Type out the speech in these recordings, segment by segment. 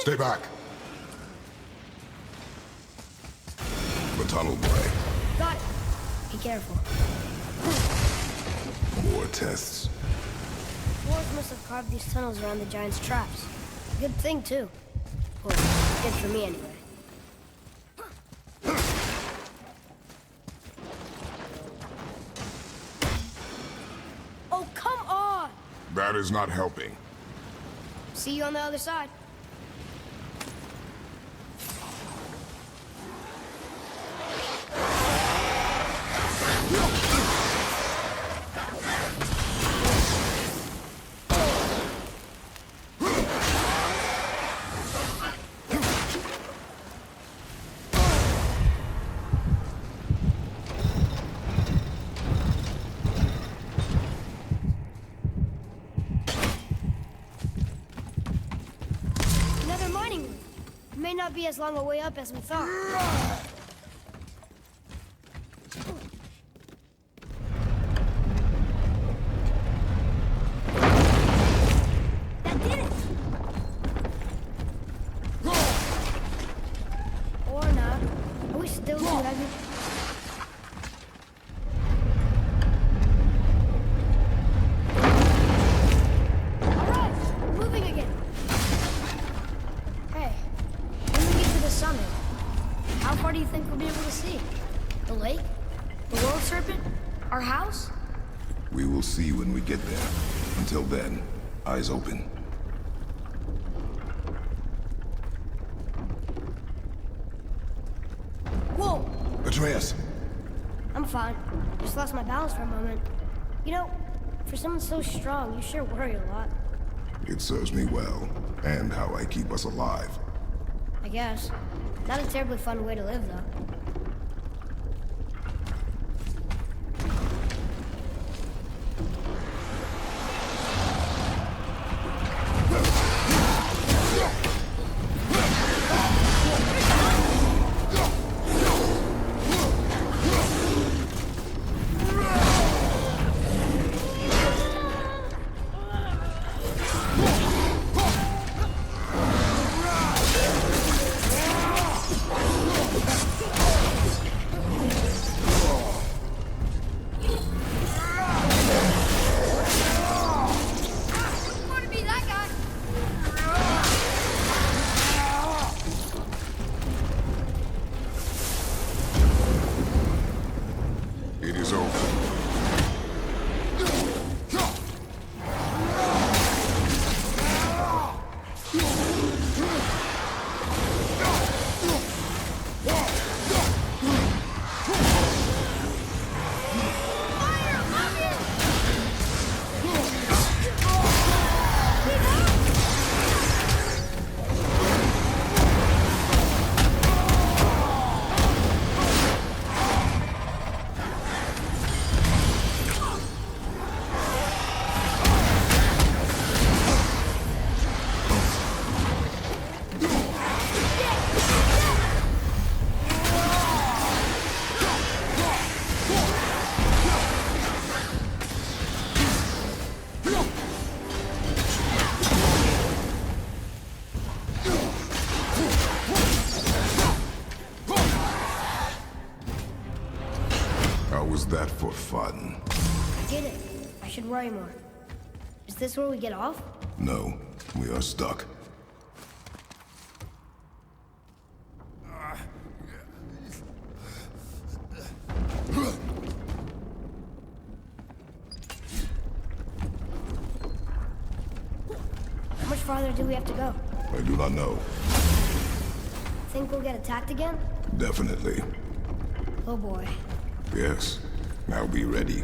Stay back. The tunnel boy. Got it. Be careful. More tests. Dwarves must have carved these tunnels around the giant's traps. Good thing, too. Well, good for me, anyway. Oh, come on! That is not helping. See you on the other side. May not be as long a way up as we thought. That did it! Or not. Are we still too heavy? What do you think we'll be able to see? The lake? The world serpent? Our house? We will see when we get there. Until then, eyes open. Whoa! Atreus! I'm fine. Just lost my balance for a moment. You know, for someone so strong, you sure worry a lot. It serves me well, and how I keep us alive. I guess. Not a terribly fun way to live, though. It is over. How was that for fun? I get it. I should worry more. Is this where we get off? No, we are stuck. How much farther do we have to go? I do not know. Think we'll get attacked again? Definitely. Oh boy. Yes. Now be ready.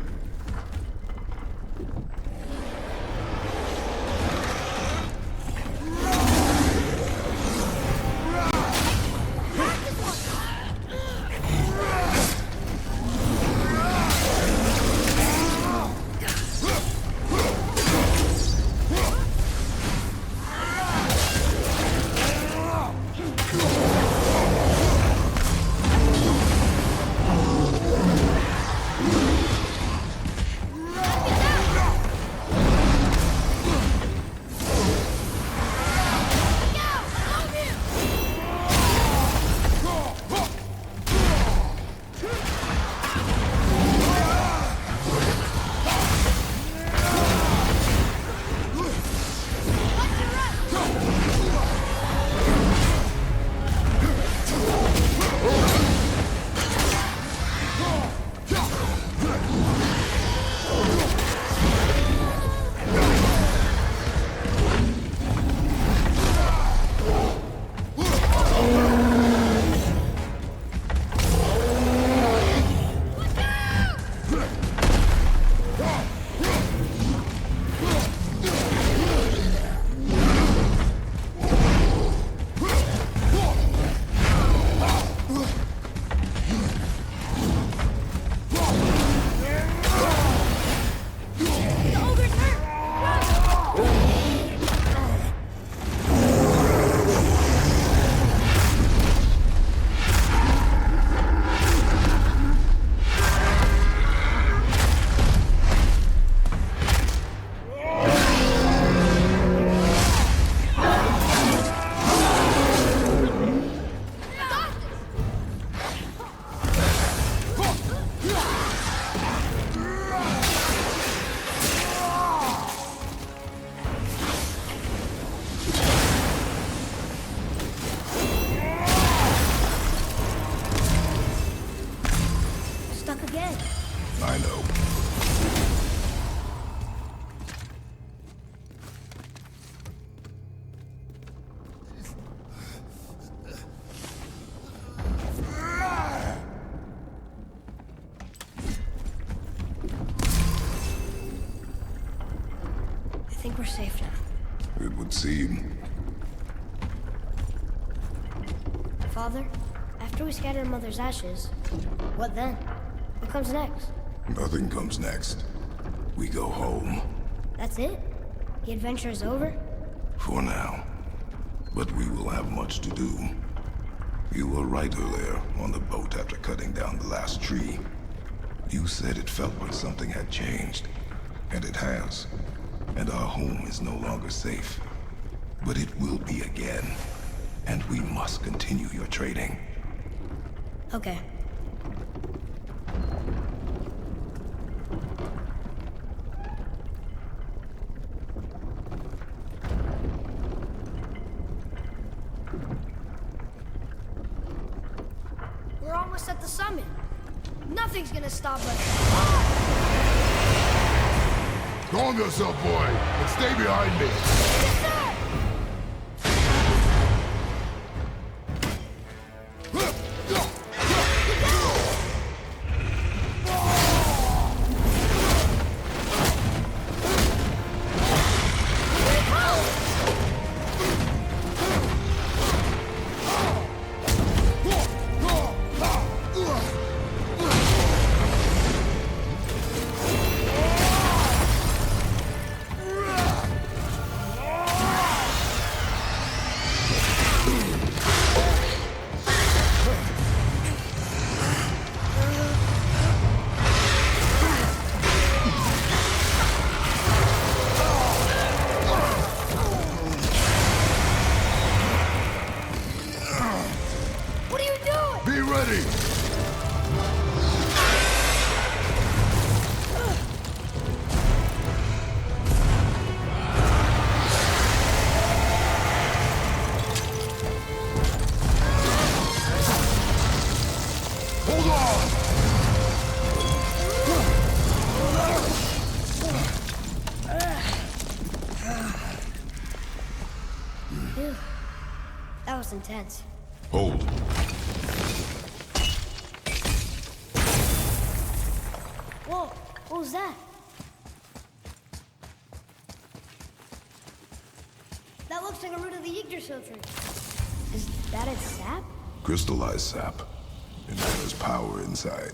we're safe now. It would seem. Father, after we scatter Mother's ashes, what then? What comes next? Nothing comes next. We go home. That's it? The adventure is over? For now. But we will have much to do. You were right earlier on the boat after cutting down the last tree. You said it felt like something had changed. And it has. And our home is no longer safe. But it will be again. And we must continue your trading. Okay. We're almost at the summit. Nothing's gonna stop us. Calm yourself, boy, and stay behind me. Yes, sir! That was intense. Hold. Whoa, what was that? That looks like a root of the Yggdrasil tree. Is that its sap? Crystallized sap. And there's power inside.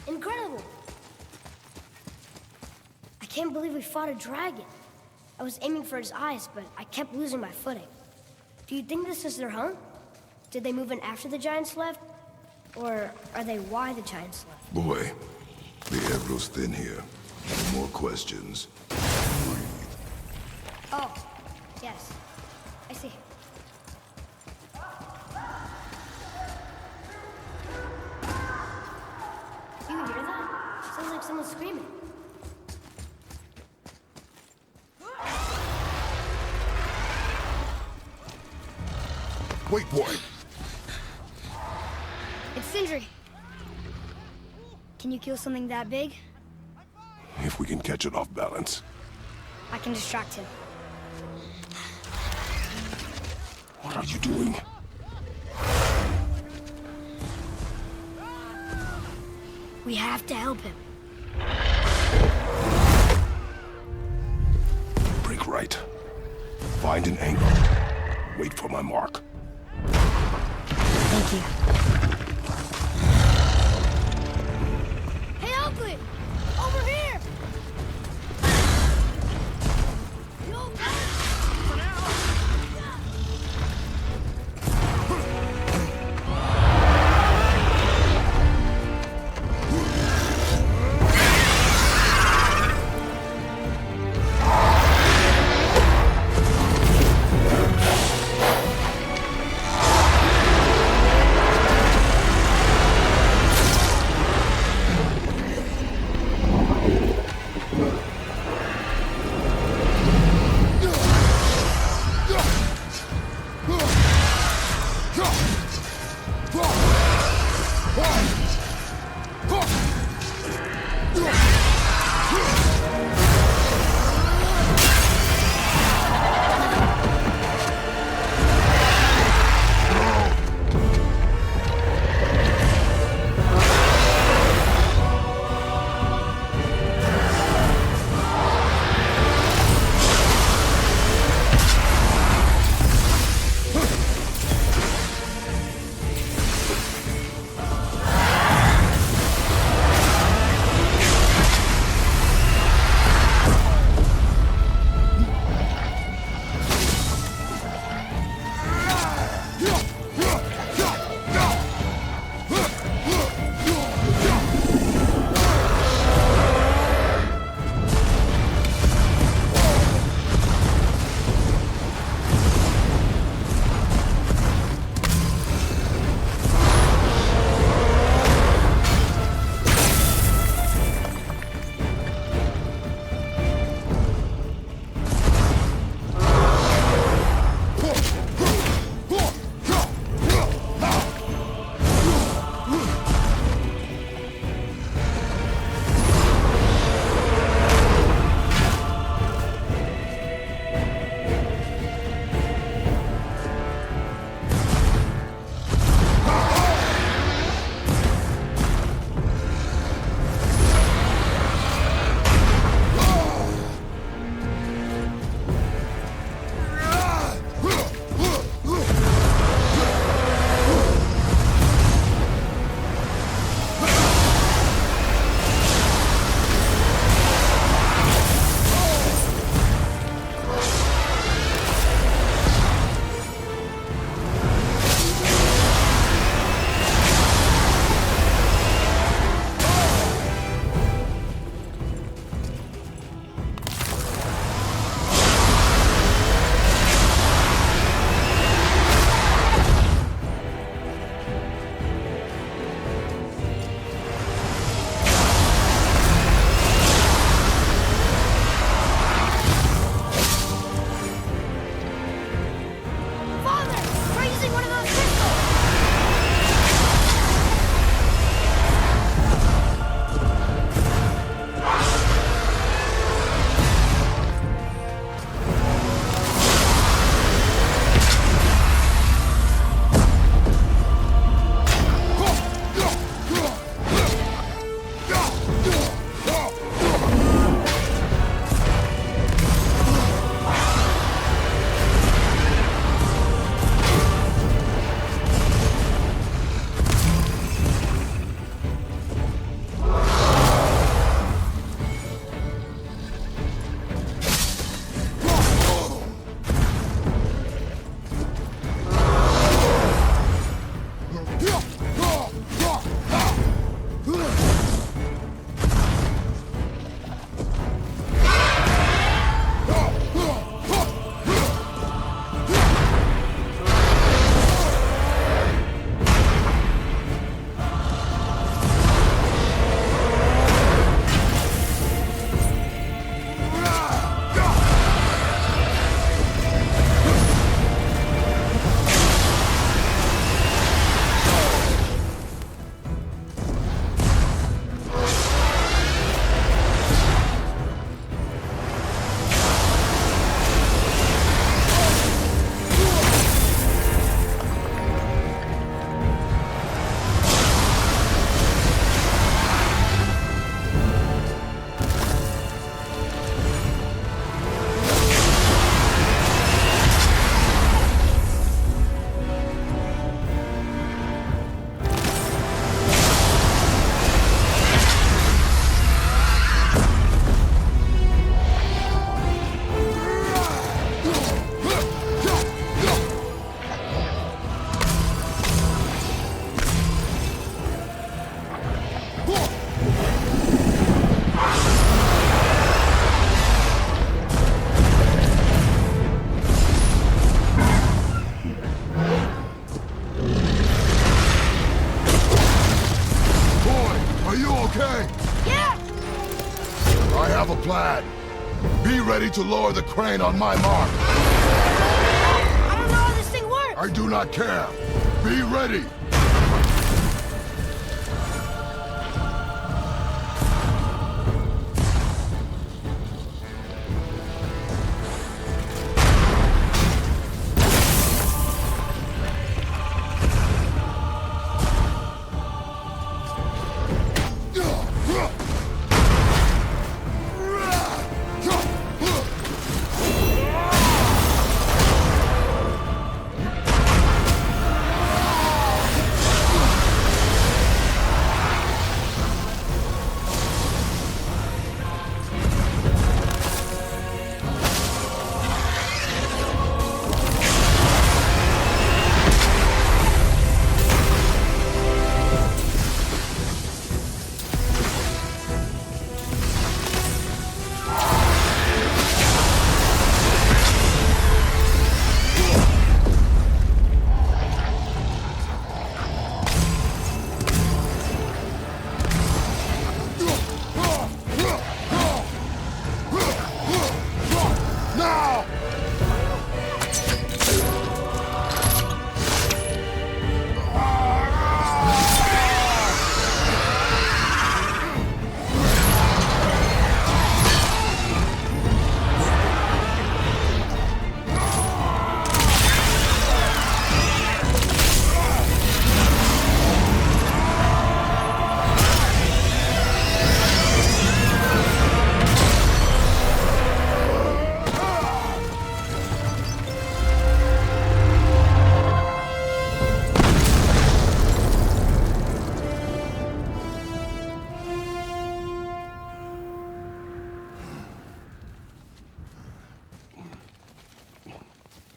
Incredible! I can't believe we fought a dragon. I was aiming for his eyes, but I kept losing my footing. Do you think this is their home? Did they move in after the giants left? Or are they why the giants left? Boy, the air grows thin here. No more questions. Breathe. Oh, yes. I see. Do you hear that? Sounds like someone screaming. Wait, boy. It's Sindri. Can you kill something that big? If we can catch it off balance. I can distract him. What are you doing? We have to help him. Break right. Find an angle. Wait for my mark. Thank you. Hey, Oakley! Over here! Yo, for now. I have a plan. Be ready to lower the crane on my mark. I don't know how this thing works! I do not care. Be ready.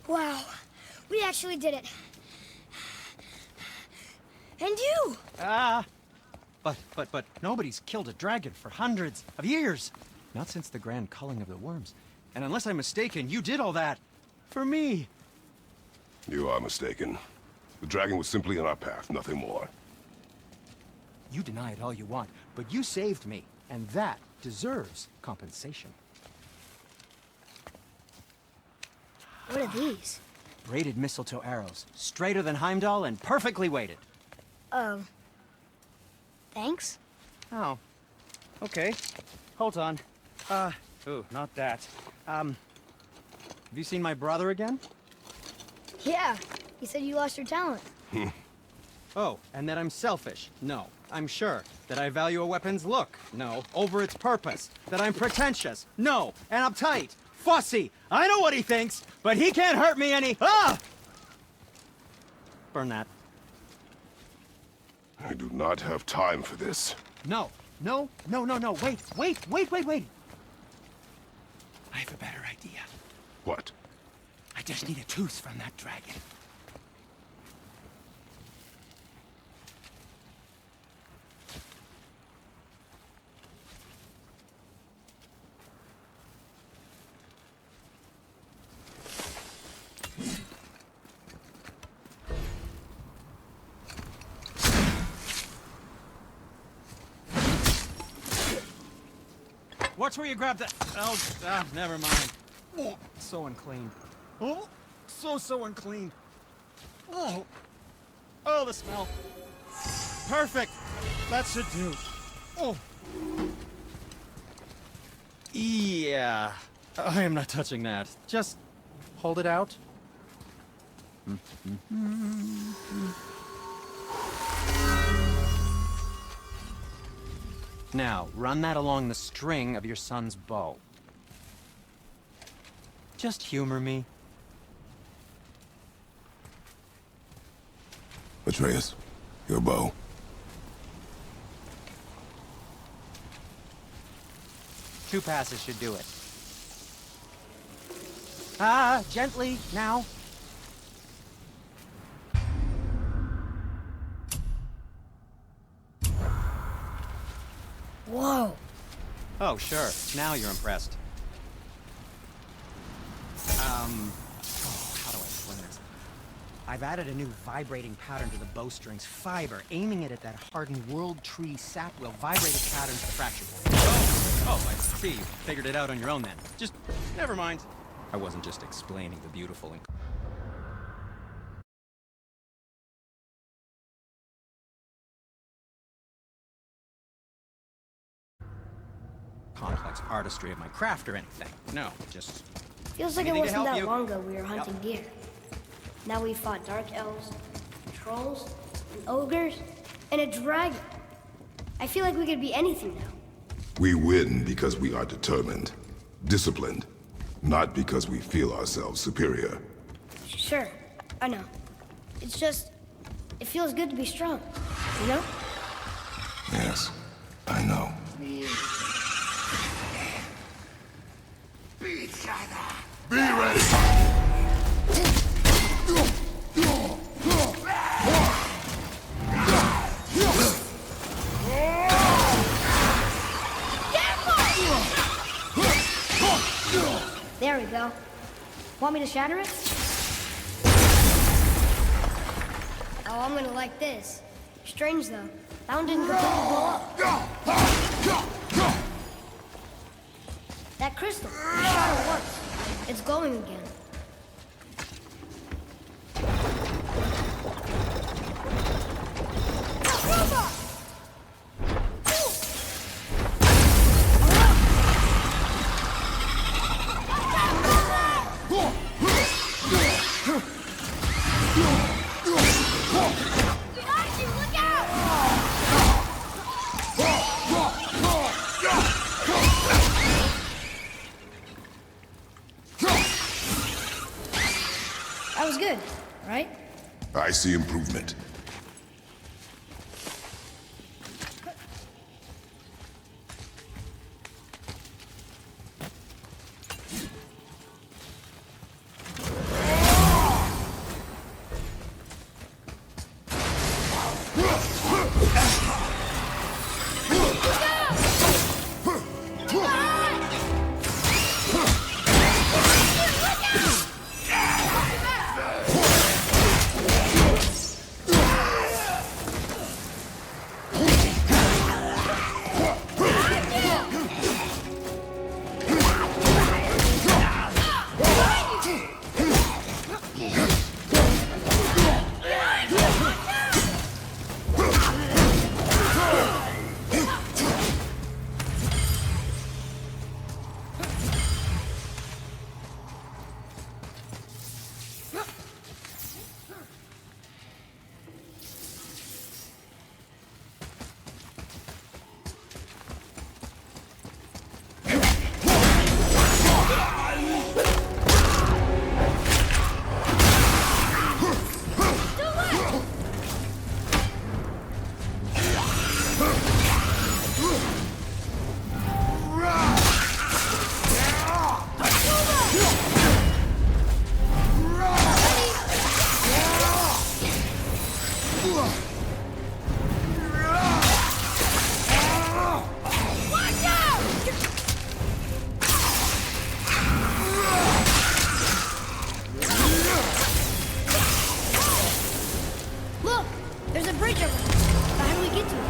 Wow, we actually did it. And you! But nobody's killed a dragon for hundreds of years. Not since the grand culling of the worms. And unless I'm mistaken, you did all that for me. You are mistaken. The dragon was simply in our path, nothing more. You deny it all you want, but you saved me, and that deserves compensation. What are these? Braided mistletoe arrows, straighter than Heimdall and perfectly weighted. Oh. Thanks? Oh. Okay. Hold on. Ooh, not that. Have you seen my brother again? Yeah, he said you lost your talent. Oh, and that I'm selfish? No, I'm sure. That I value a weapon's look? No, over its purpose. That I'm pretentious? No, and uptight. Fussy! I know what he thinks, but he can't hurt me any— Ah! Burn that. I do not have time for this. No. Wait. I have a better idea. What? I just need a tooth from that dragon. Watch where you grab that. Oh, never mind. Oh, so unclean. Oh, so unclean. Oh, the smell. Perfect. That should do. Oh. Yeah. I am not touching that. Just hold it out. Now, run that along the string of your son's bow. Just humor me. Atreus, your bow. Two passes should do it. Gently, now. Whoa. Oh, sure. Now you're impressed. How do I explain this? I've added a new vibrating pattern to the bowstring's fiber, aiming it at that hardened world tree sap will vibrate its pattern to the fracture point. Oh, I see. You figured it out on your own then. Just, never mind. I wasn't just explaining the beautiful and complex artistry of my craft or anything. No, just... Feels like it Anything to wasn't help that you? long ago we were hunting deer. Now we fought dark elves, trolls, and ogres, and a dragon. I feel like we could be anything now. We win because we are determined, disciplined, not because we feel ourselves superior. Sure, I know. It's just, it feels good to be strong, you know? Yes, I know. Be ready! There we go. Want me to shatter it? Oh, I'm gonna like this. Strange though. That one didn't completely blow up. That crystal, I shot it once. It's glowing again. That was good, right? I see improvement. Look! There's a bridge over there. But how do we get to it?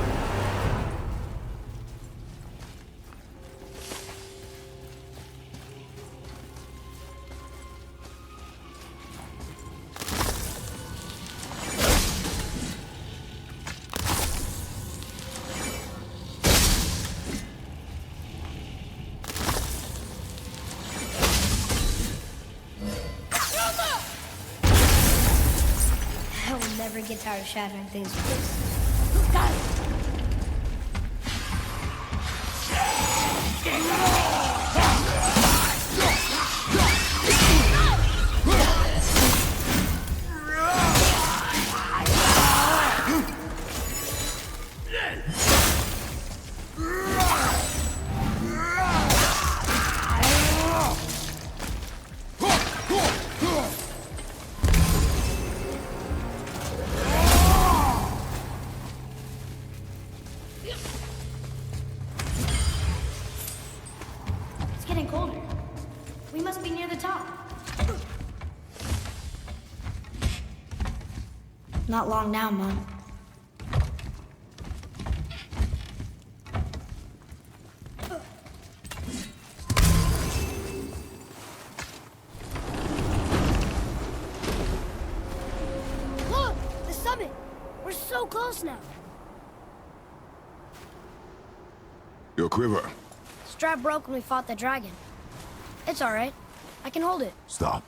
I will never get tired of shattering things with this. Got it! It's getting colder. We must be near the top. Not long now, Mom. so close now. Your quiver. Strap broke when we fought the dragon. It's all right. I can hold it. Stop.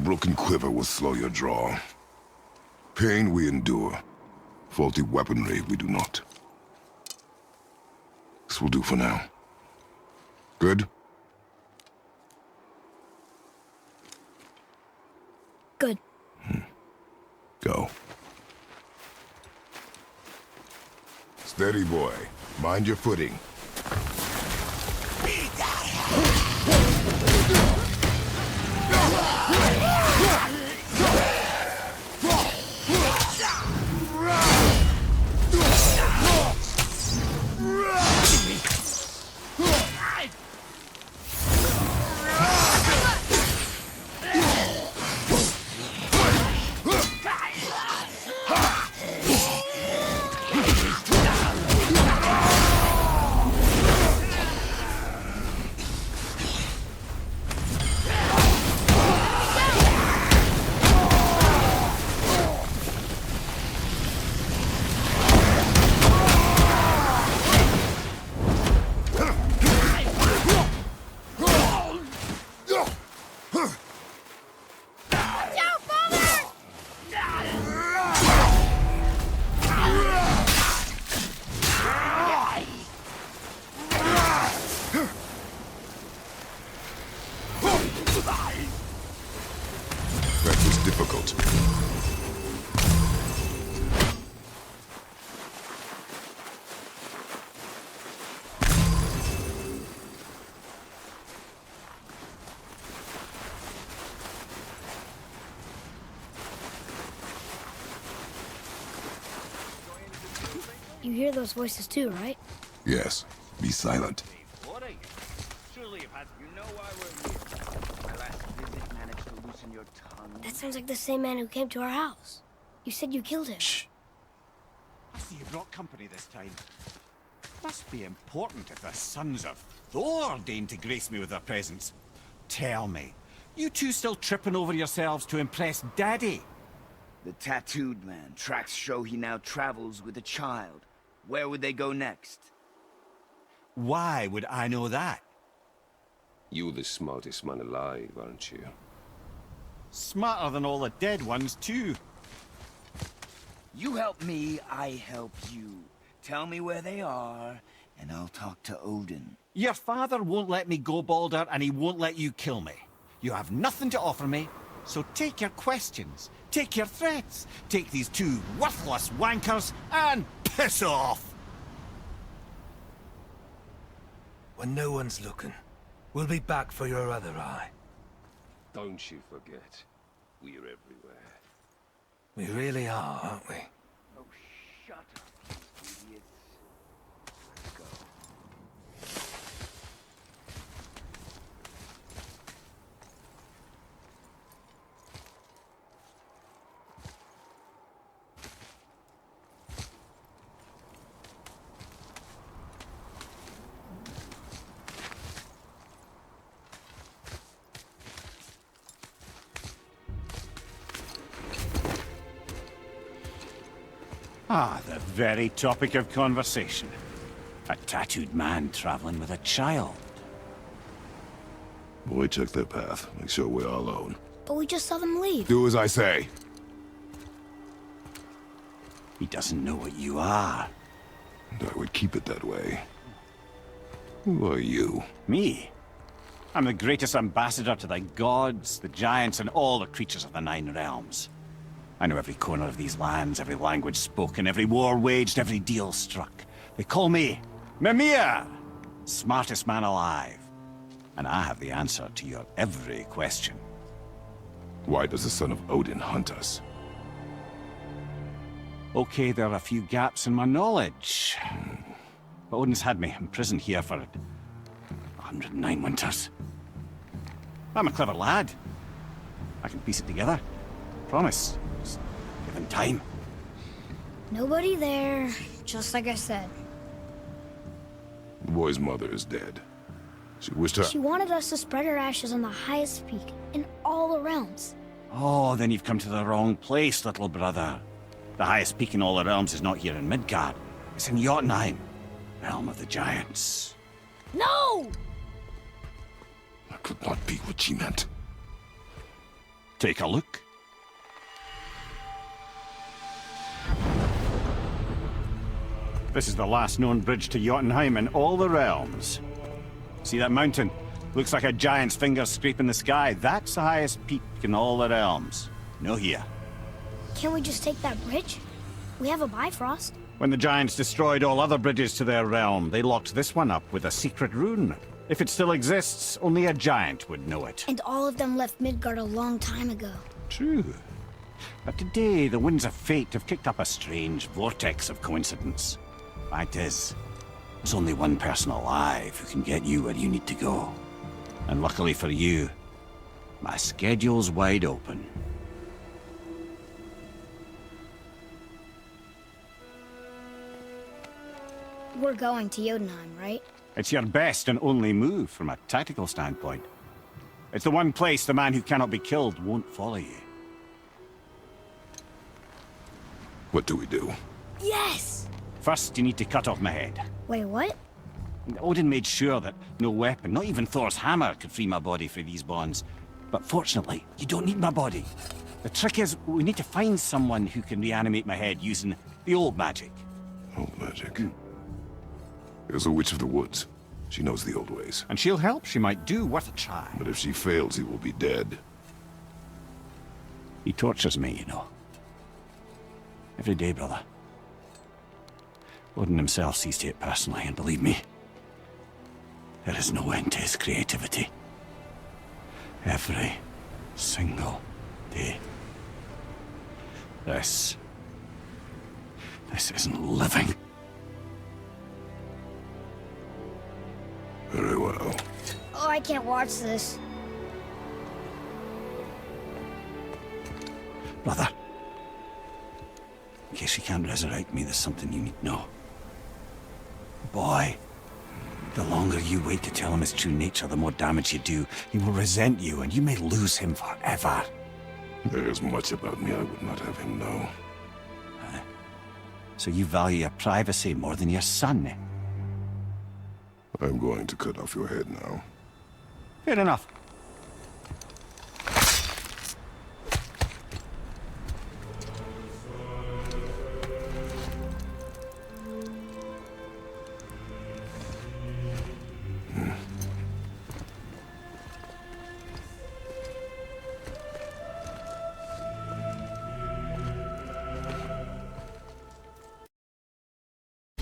Broken quiver will slow your draw. Pain we endure. Faulty weaponry we do not. This will do for now. Good? Good. Go. Steady, boy. Mind your footing. That was difficult. You hear those voices too, right? Yes. Be silent. What are you? Surely you've had... You know why we're here. My last visit managed to loosen your tongue. That sounds like the same man who came to our house. You said you killed him. Shh. I see you brought company this time. Must be important if the sons of Thor deign to grace me with their presence. Tell me, you two still tripping over yourselves to impress Daddy? The tattooed man tracks show he now travels with a child. Where would they go next? Why would I know that? You the smartest man alive, aren't you? Smarter than all the dead ones, too. You help me, I help you. Tell me where they are, and I'll talk to Odin. Your father won't let me go, Balder, and he won't let you kill me. You have nothing to offer me, so take your questions, take your threats, take these two worthless wankers, and piss off! When no one's looking, we'll be back for your other eye. Don't you forget, we're everywhere. We really are, aren't we? Oh, shut up, you idiots. Let's go. Ah, the very topic of conversation. A tattooed man traveling with a child. Boy, check their path. Make sure we're all alone. But we just saw them leave. Do as I say. He doesn't know what you are. And I would keep it that way. Who are you? Me? I'm the greatest ambassador to the gods, the giants, and all the creatures of the Nine Realms. I know every corner of these lands, every language spoken, every war waged, every deal struck. They call me Mimir, smartest man alive. And I have the answer to your every question. Why does the son of Odin hunt us? Okay, there are a few gaps in my knowledge. But Odin's had me imprisoned here for 109 winters. I'm a clever lad. I can piece it together. Promise. Just give him time. Nobody there, just like I said. The boy's mother is dead. She wished her... She wanted us to spread her ashes on the highest peak in all the realms. Oh, then you've come to the wrong place, little brother. The highest peak in all the realms is not here in Midgard. It's in Jotunheim, realm of the giants. No! That could not be what she meant. Take a look. This is the last known bridge to Jotunheim in all the realms. See that mountain? Looks like a giant's finger scraping the sky. That's the highest peak in all the realms. No here. Can't we just take that bridge? We have a Bifrost. When the giants destroyed all other bridges to their realm, they locked this one up with a secret rune. If it still exists, only a giant would know it. And all of them left Midgard a long time ago. True. But today, the winds of fate have kicked up a strange vortex of coincidence. Fact is, there's only one person alive who can get you where you need to go. And luckily for you, my schedule's wide open. We're going to Jotunheim, right? It's your best and only move from a tactical standpoint. It's the one place the man who cannot be killed won't follow you. What do we do? Yes! First, you need to cut off my head. Wait, what? Odin made sure that no weapon, not even Thor's hammer, could free my body from these bonds. But fortunately, you don't need my body. The trick is, we need to find someone who can reanimate my head using the old magic. Old magic. There's a witch of the woods. She knows the old ways. And she'll help. She might do worth a try. But if she fails, he will be dead. He tortures me, you know. Every day, brother. Odin himself sees to it personally, and believe me, there is no end to his creativity. Every single day. This isn't living. Very well. Oh, I can't watch this. Brother, in case you can't resurrect me, there's something you need to know. Boy, the longer you wait to tell him his true nature, the more damage you do. He will resent you, and you may lose him forever. There is much about me I would not have him know. So you value your privacy more than your son, eh? I'm going to cut off your head now. Fair enough.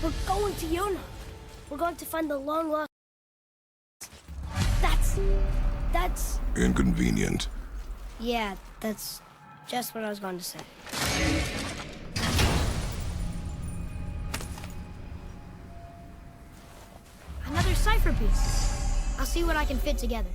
We're going to Yona. We're going to find the long lost... That's... Inconvenient. Yeah, that's just what I was going to say. Another cipher piece. I'll see what I can fit together.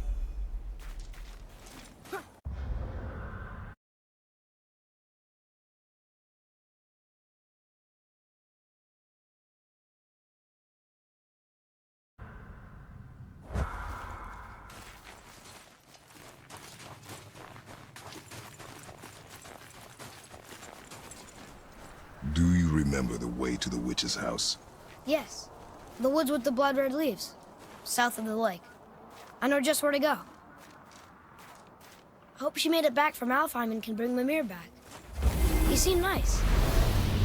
Do you remember the way to the witch's house? Yes, the woods with the blood-red leaves, south of the lake. I know just where to go. Hope she made it back from Alfheim and can bring Mimir back. He seemed nice,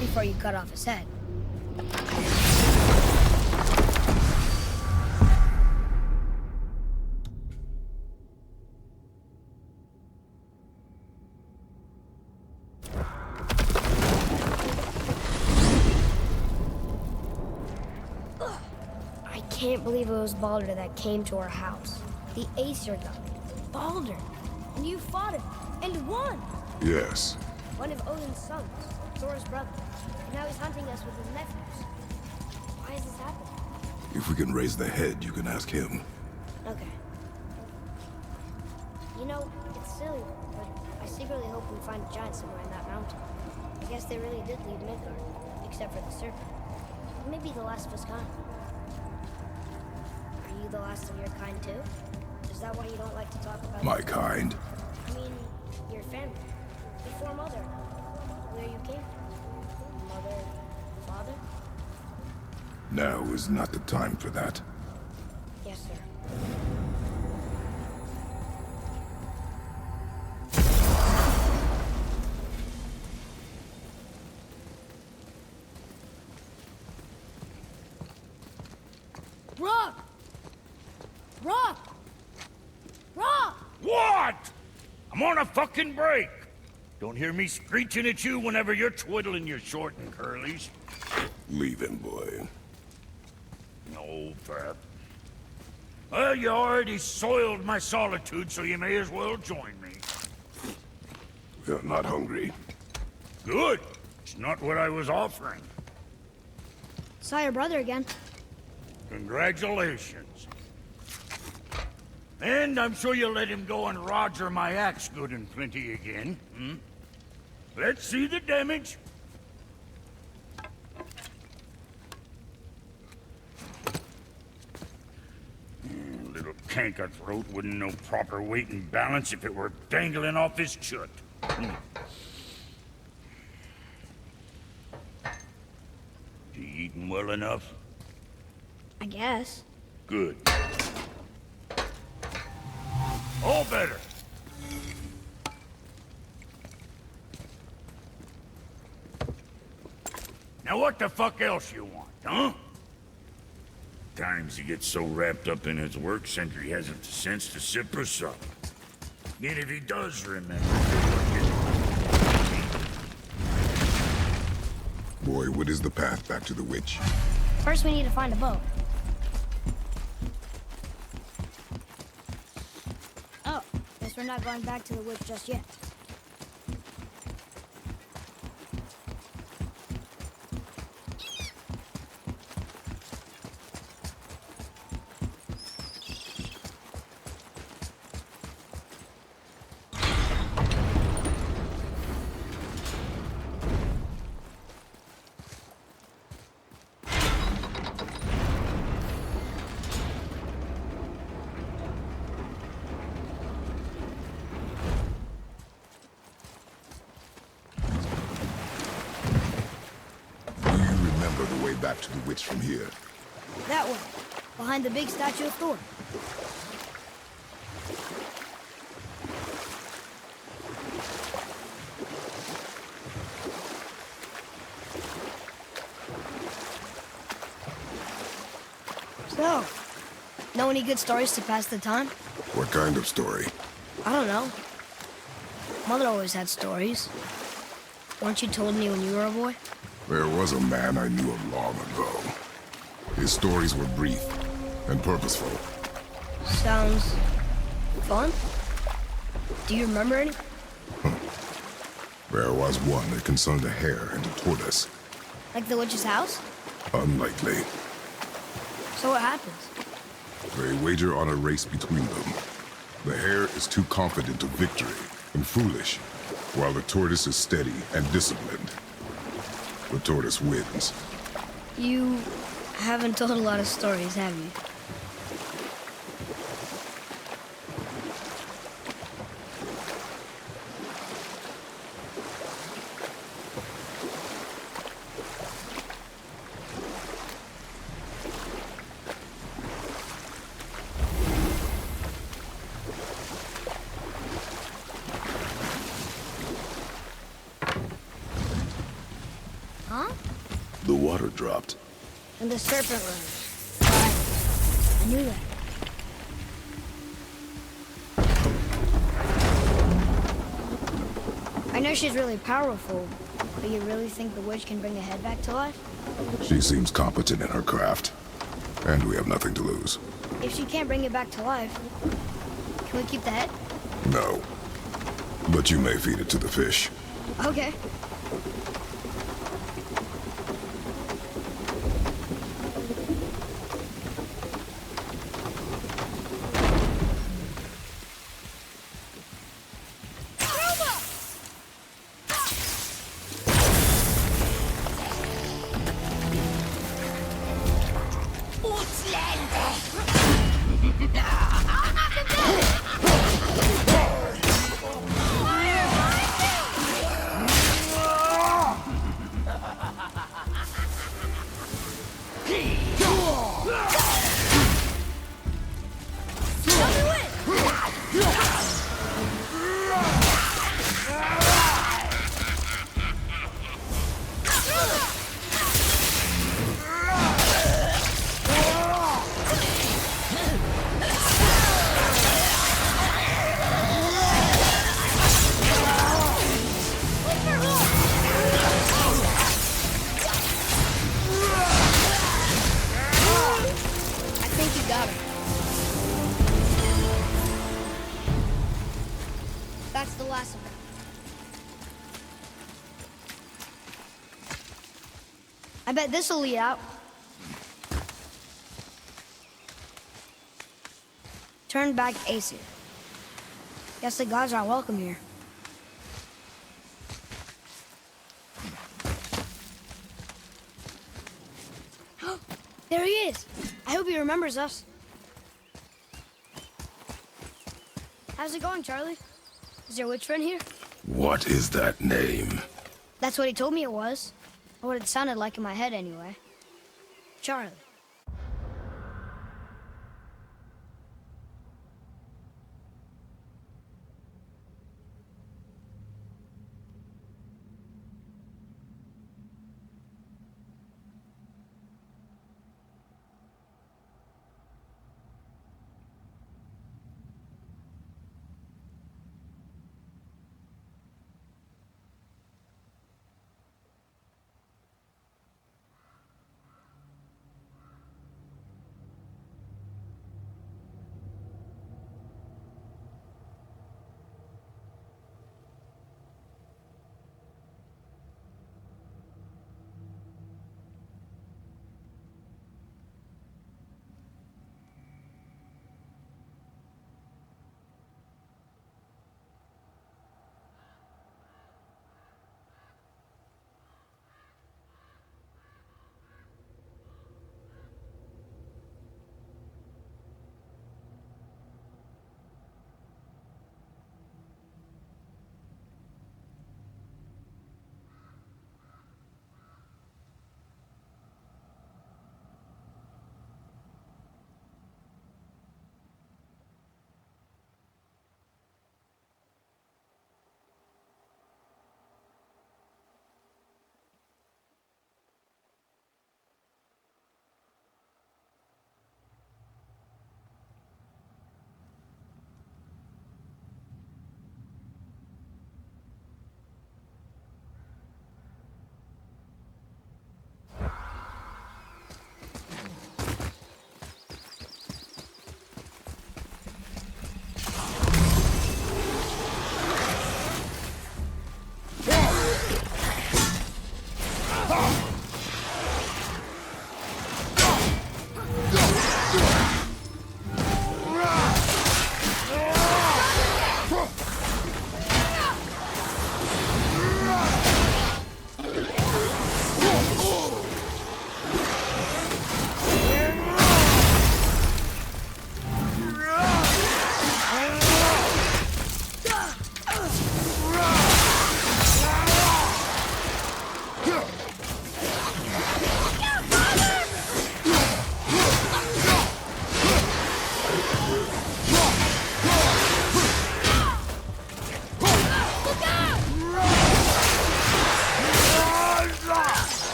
before you cut off his head. I can't believe it was Baldur that came to our house. The Aesir god. Baldur. And you fought him. And won! Yes. One of Odin's sons, Thor's brother. And now he's hunting us with his nephews. Why is this happening? If we can raise the head, you can ask him. Okay. You know, it's silly, but I secretly hope we find a giant somewhere in that mountain. I guess they really did leave Midgard, except for the serpent. Maybe the last of us gone. you the last of your kind too? Is that why you don't like to talk about My kind. I mean, your family. Before Mother. Where you came from. Mother, father? Now is not the time for that. Yes, sir. Rock! Rock! Rock! What? I'm on a fucking break. Don't hear me screeching at you whenever you're twiddling your short and curlies. Leave him, boy. No, Pep. Well, you already soiled my solitude, so you may as well join me. You're not hungry. Good. It's not what I was offering. Saw your brother again. Congratulations. And I'm sure you'll let him go and roger my axe good and plenty again, hmm? Let's see the damage. Little canker throat wouldn't know proper weight and balance if it were dangling off his chut. You eating well enough? I guess. Good. All better. Now what the fuck else you want, huh? Times he gets so wrapped up in his work, Sentry hasn't the sense to sip or sup. And if he does remember... Boy, what is the path back to the witch? First, we need to find a boat. Oh, guess we're not going back to the woods just yet. Back to the witch from here. That way, behind the big statue of Thor. So, know any good stories to pass the time? What kind of story? I don't know. Mother always had stories. Weren't you told me when you were a boy? There was a man I knew of long ago. His stories were brief and purposeful. Sounds fun. Do you remember any? There was one that concerned a hare and a tortoise. Like the witch's house? Unlikely. So what happens? They wager on a race between them. The hare is too confident of victory and foolish, while the tortoise is steady and disciplined. The tortoise wins. You haven't told a lot of stories, have you? Huh? The water dropped. And the serpent rose. I knew that. I know she's really powerful, but you really think the witch can bring a head back to life? She seems competent in her craft, and we have nothing to lose. If she can't bring it back to life, can we keep the head? No. But you may feed it to the fish. Okay. glass of it. I bet this'll lead out. Turn back Aesir. Guess the gods aren't welcome here. There he is! I hope he remembers us. How's it going, Charlie? Is your witch friend here? What is that name? That's what he told me it was. Or what it sounded like in my head, anyway. Charlie.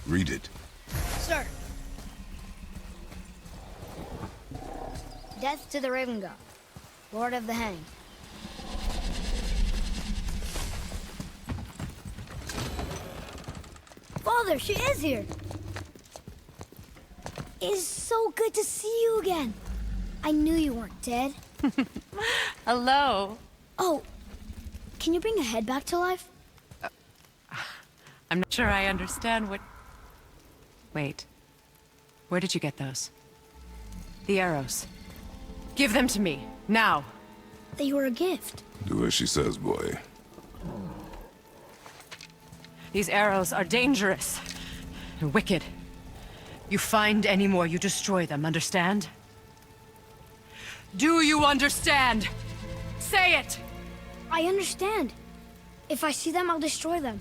Read it. Sir. Death to the Raven God, Lord of the Hang. Father, she is here. It is so good to see you again. I knew you weren't dead. Hello. Oh, can you bring a head back to life? I'm not sure I understand what... Wait. Where did you get those? The arrows. Give them to me, now. They were a gift. Do as she says, boy. These arrows are dangerous and wicked. You find any more, you destroy them, understand? Do you understand? Say it! I understand. If I see them, I'll destroy them.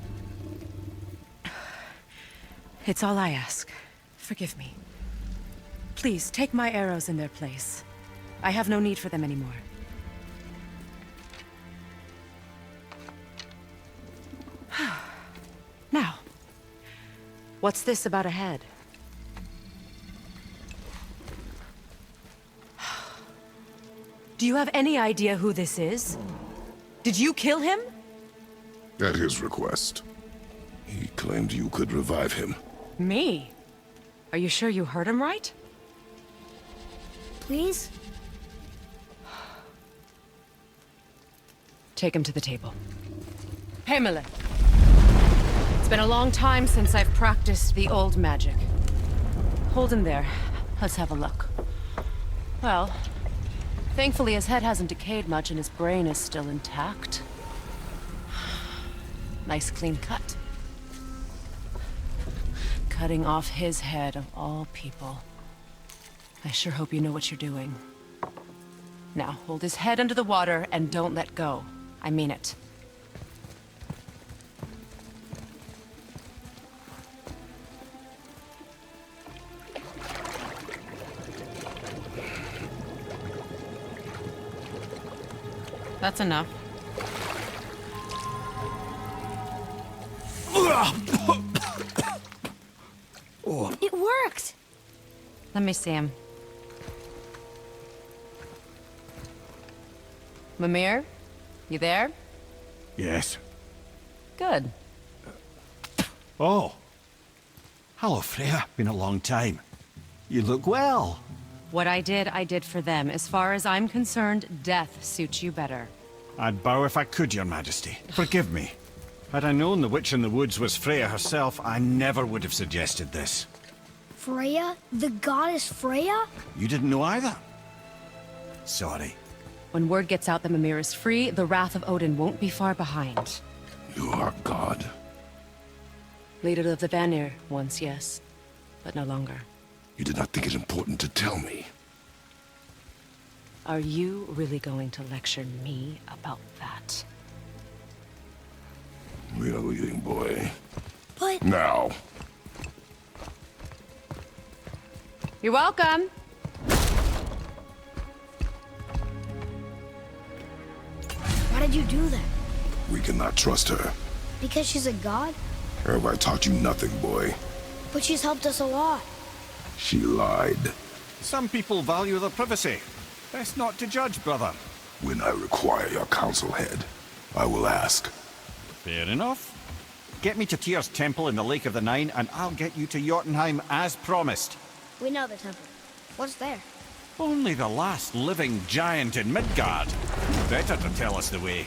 It's all I ask. Forgive me. Please, take my arrows in their place. I have no need for them anymore. Now, what's this about a head? Do you have any idea who this is? Did you kill him? At his request. He claimed you could revive him. Me? Are you sure you heard him right? Please? Take him to the table. Pamela. It's been a long time since I've practiced the old magic. Hold him there. Let's have a look. Well, thankfully his head hasn't decayed much and his brain is still intact. Nice clean cut. Cutting off his head of all people. I sure hope you know what you're doing. Now, hold his head under the water and don't let go. I mean it. That's enough. It worked! Let me see him. Mimir? You there? Yes. Good. Oh. Hello, Freya. Been a long time. You look well. What I did for them. As far as I'm concerned, death suits you better. I'd bow if I could, Your Majesty. Forgive me. Had I known the witch in the woods was Freya herself, I never would have suggested this. Freya? The goddess Freya? You didn't know either? Sorry. When word gets out that Mimir is free, the wrath of Odin won't be far behind. You are God. Leader of the Vanir, once yes, but no longer. You did not think it important to tell me. Are you really going to lecture me about that? We are leaving, boy. But... Now. You're welcome. Why did you do that? We cannot trust her. Because she's a god? Have I taught you nothing, boy? But she's helped us a lot. She lied. Some people value their privacy. Best not to judge, brother. When I require your council head, I will ask. Fair enough. Get me to Tyr's temple in the Lake of the Nine, and I'll get you to Jotunheim as promised. We know the temple. What's there? Only the last living giant in Midgard. Better to tell us the way.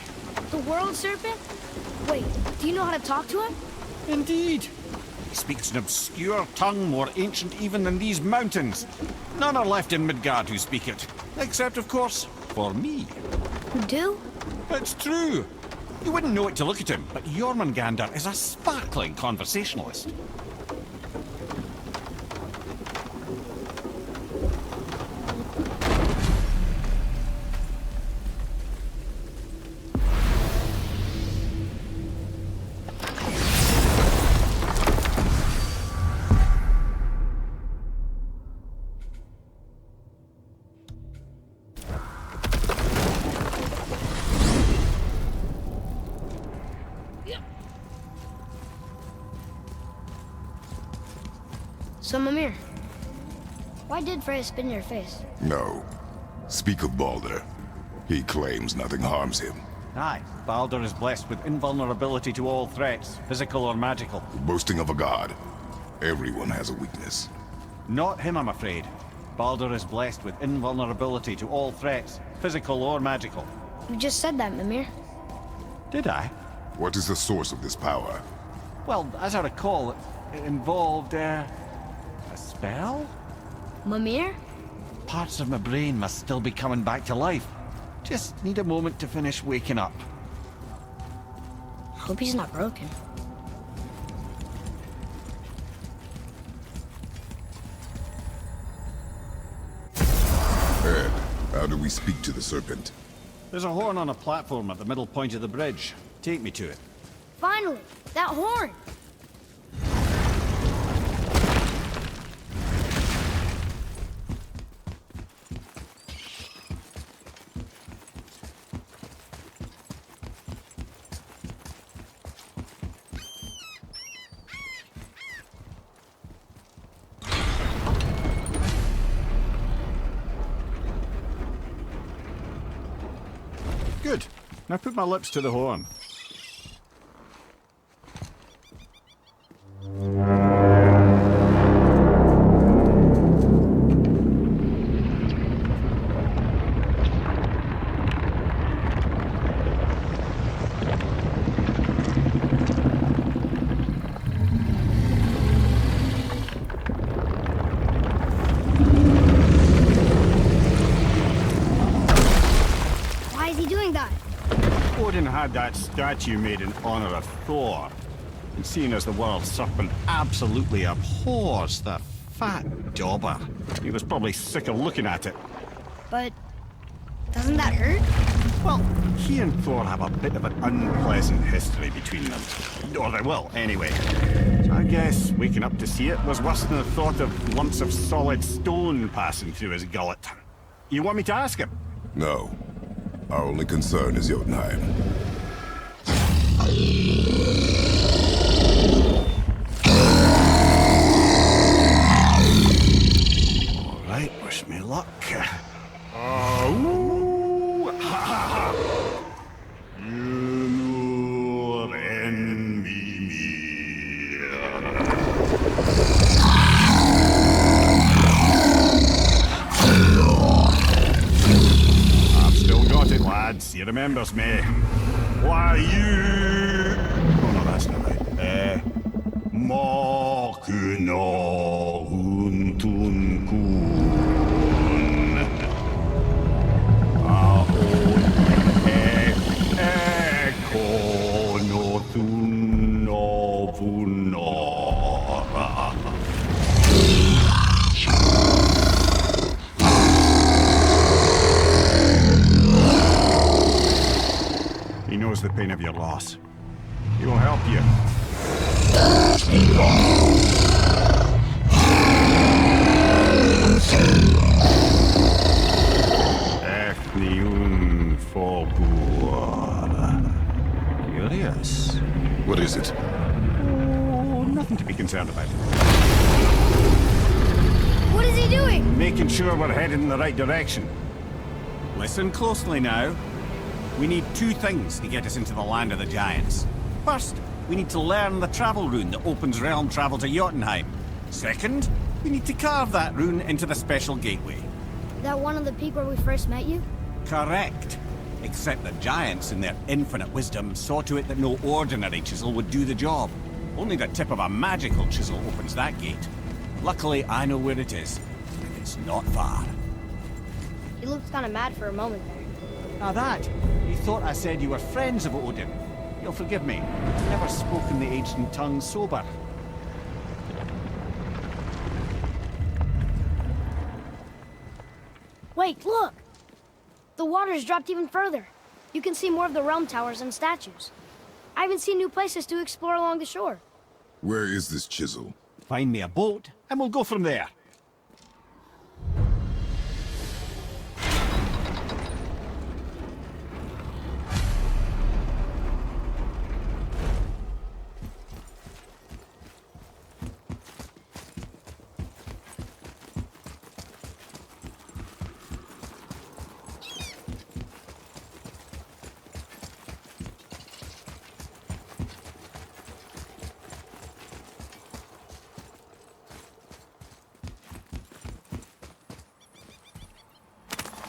The world serpent? Wait, do you know how to talk to him? Indeed. He speaks an obscure tongue more ancient even than these mountains. None are left in Midgard who speak it. Except, of course, for me. You do? It's true. You wouldn't know it to look at him, but Jormungandr is a sparkling conversationalist. So, Mimir, why did Freya spit in your face? No. Speak of Baldur. He claims nothing harms him. Aye, Baldur is blessed with invulnerability to all threats, physical or magical. Boasting of a god. Everyone has a weakness. Not him, I'm afraid. Baldur is blessed with invulnerability to all threats, physical or magical. You just said that, Mimir. Did I? What is the source of this power? Well, as I recall, it involved, a spell? Mimir? Parts of my brain must still be coming back to life. Just need a moment to finish waking up. Hope he's not broken. Ed, how do we speak to the serpent? There's a horn on a platform at the middle point of the bridge. Take me to it. Finally! That horn! Now put my lips to the horn. Why is he doing that? Odin had that statue made in honor of Thor. And seeing as the world serpent absolutely abhors the fat dauber, he was probably sick of looking at it. But doesn't that hurt? Well, he and Thor have a bit of an unpleasant history between them. Or they will, anyway. So I guess waking up to see it was worse than the thought of lumps of solid stone passing through his gullet. You want me to ask him? No. Our only concern is Jotunheim. All right, wish me luck. Oh, ha ha ha! You envy me. I've still got it, lads. He remembers me. Why you? Oh no, that's not right. Makuna huntun kun. Ekonotun novunora. He knows the pain of your loss. He will help you. Efniun Fogur. Curious. What is it? Oh, nothing to be concerned about. What is he doing? Making sure we're headed in the right direction. Listen closely now. We need two things to get us into the land of the giants. First, we need to learn the travel rune that opens realm travel to Jotunheim. Second, we need to carve that rune into the special gateway. That one on the peak where we first met you? Correct. Except the giants, in their infinite wisdom, saw to it that no ordinary chisel would do the job. Only the tip of a magical chisel opens that gate. Luckily, I know where it is, and it's not far. He looked kind of mad for a moment there. Now that, you thought I said you were friends of Odin. You'll forgive me. I've never spoken the ancient tongue sober. Wait, look! The water's dropped even further. You can see more of the realm towers and statues. I even see new places to explore along the shore. Where is this chisel? Find me a boat, and we'll go from there.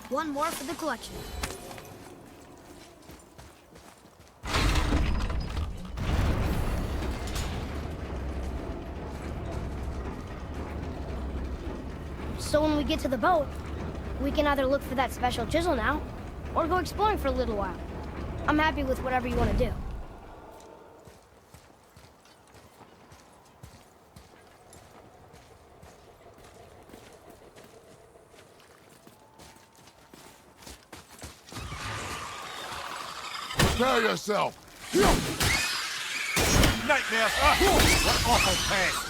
One more for the collection. So when we get to the boat, we can either look for that special chisel now, or go exploring for a little while. I'm happy with whatever you want to do. Prepare yourself! Nightmares! What awful pest!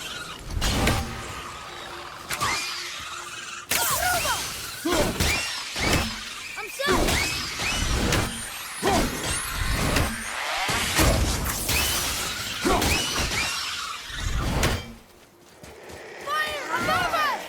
I'm safe! Fire! Above us!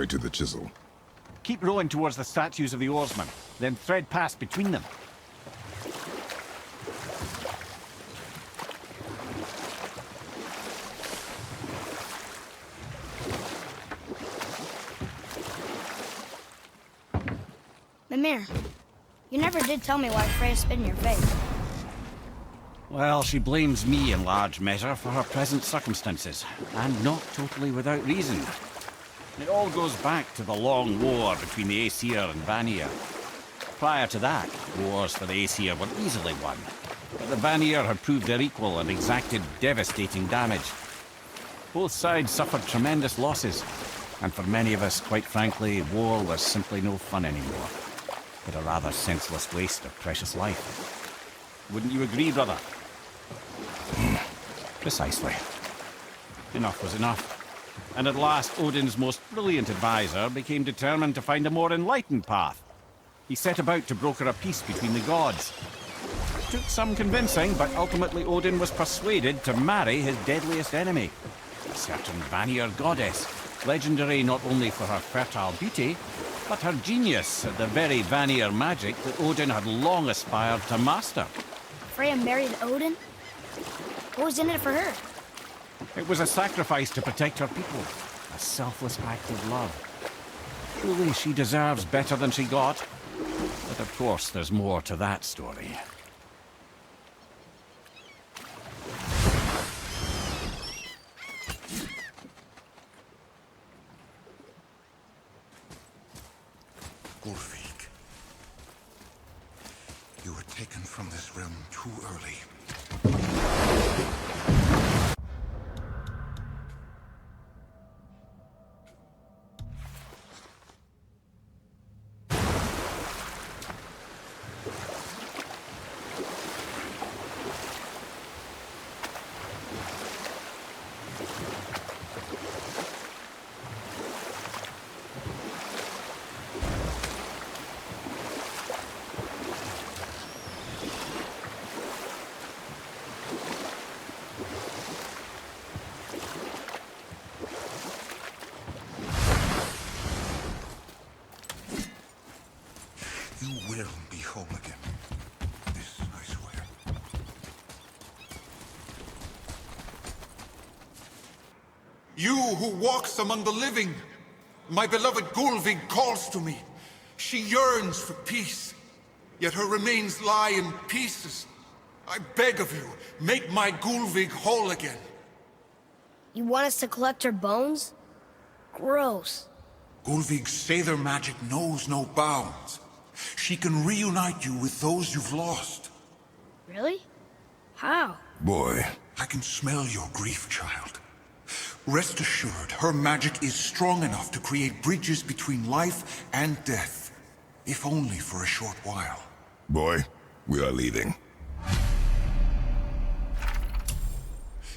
way to the chisel. Keep rowing towards the statues of the oarsmen, then thread past between them. Mimir, you never did tell me why Freya spit in your face. Well, she blames me in large measure for her present circumstances, and not totally without reason. It all goes back to the long war between the Aesir and Vanir. Prior to that, wars for the Aesir were easily won, but the Vanir had proved their equal and exacted devastating damage. Both sides suffered tremendous losses, and for many of us, quite frankly, war was simply no fun anymore, but a rather senseless waste of precious life. Wouldn't you agree, brother? Precisely. Enough was enough. And at last, Odin's most brilliant advisor became determined to find a more enlightened path. He set about to broker a peace between the gods. It took some convincing, but ultimately Odin was persuaded to marry his deadliest enemy, a certain Vanir goddess, legendary not only for her fertile beauty, but her genius at the very Vanir magic that Odin had long aspired to master. Freya married Odin? What was in it for her? It was a sacrifice to protect her people, a selfless act of love. Truly, she deserves better than she got. But of course, there's more to that story. Ulfik, you were taken from this realm too early. You will be whole again. This I swear. You who walks among the living, my beloved Gulvig calls to me. She yearns for peace, yet her remains lie in pieces. I beg of you, make my Gulvig whole again. You want us to collect her bones? Gross. Gulvig's Sather magic knows no bounds. She can reunite you with those you've lost. Really? How? Boy. I can smell your grief, child. Rest assured, her magic is strong enough to create bridges between life and death, if only for a short while. Boy, we are leaving.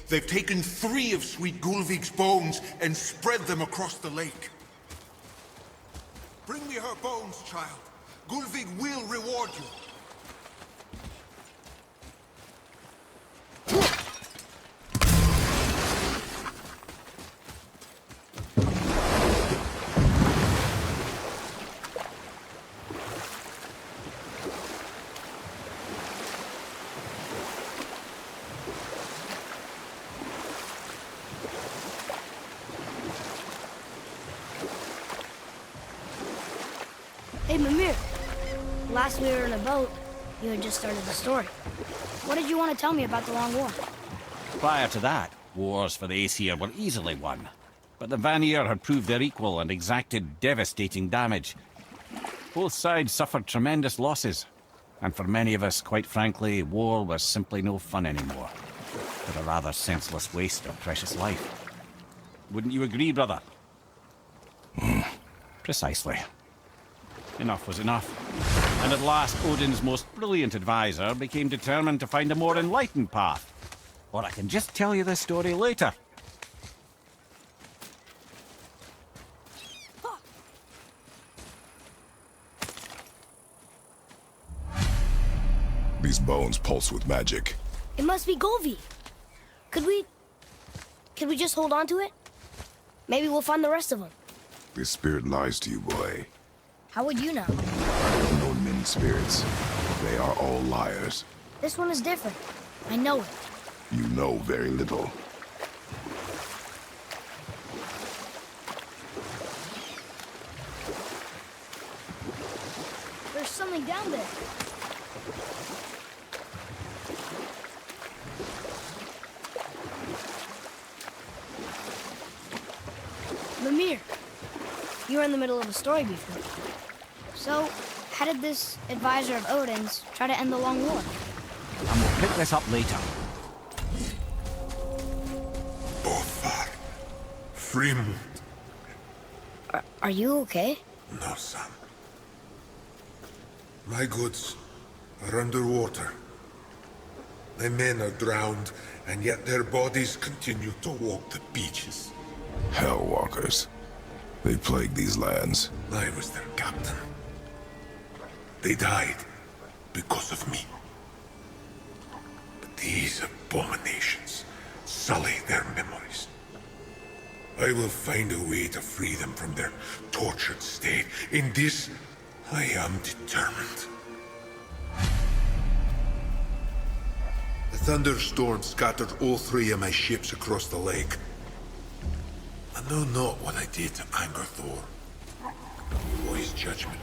They've taken 3 of Sweet Gulvig's bones and spread them across the lake. Bring me her bones, child. Gulvig will reward you. Hey, Mimir. Last we were in a boat, you had just started the story. What did you want to tell me about the Long War? Prior to that, wars for the Aesir were easily won, but the Vanir had proved their equal and exacted devastating damage. Both sides suffered tremendous losses, and for many of us, quite frankly, war was simply no fun anymore, but a rather senseless waste of precious life. Wouldn't you agree, brother? Precisely. Enough was enough. And at last, Odin's most brilliant advisor became determined to find a more enlightened path. Or I can just tell you this story later. These bones pulse with magic. It must be Golvi. Could we just hold on to it? Maybe we'll find the rest of them. This spirit lies to you, boy. How would you know? I've known many spirits. They are all liars. This one is different. I know it. You know very little. There's something down there. Mimir, you were in the middle of a story before. So, how did this advisor of Odin's try to end the long war? And we'll pick this up later. Bothar. Fremund. Are you okay? No, son. My goods are underwater. My men are drowned, and yet their bodies continue to walk the beaches. Hellwalkers. They plague these lands. I was their captain. They died because of me. But these abominations sully their memories. I will find a way to free them from their tortured state. In this, I am determined. The thunderstorm scattered all 3 of my ships across the lake. I know not what I did to anger Thor, or his judgment.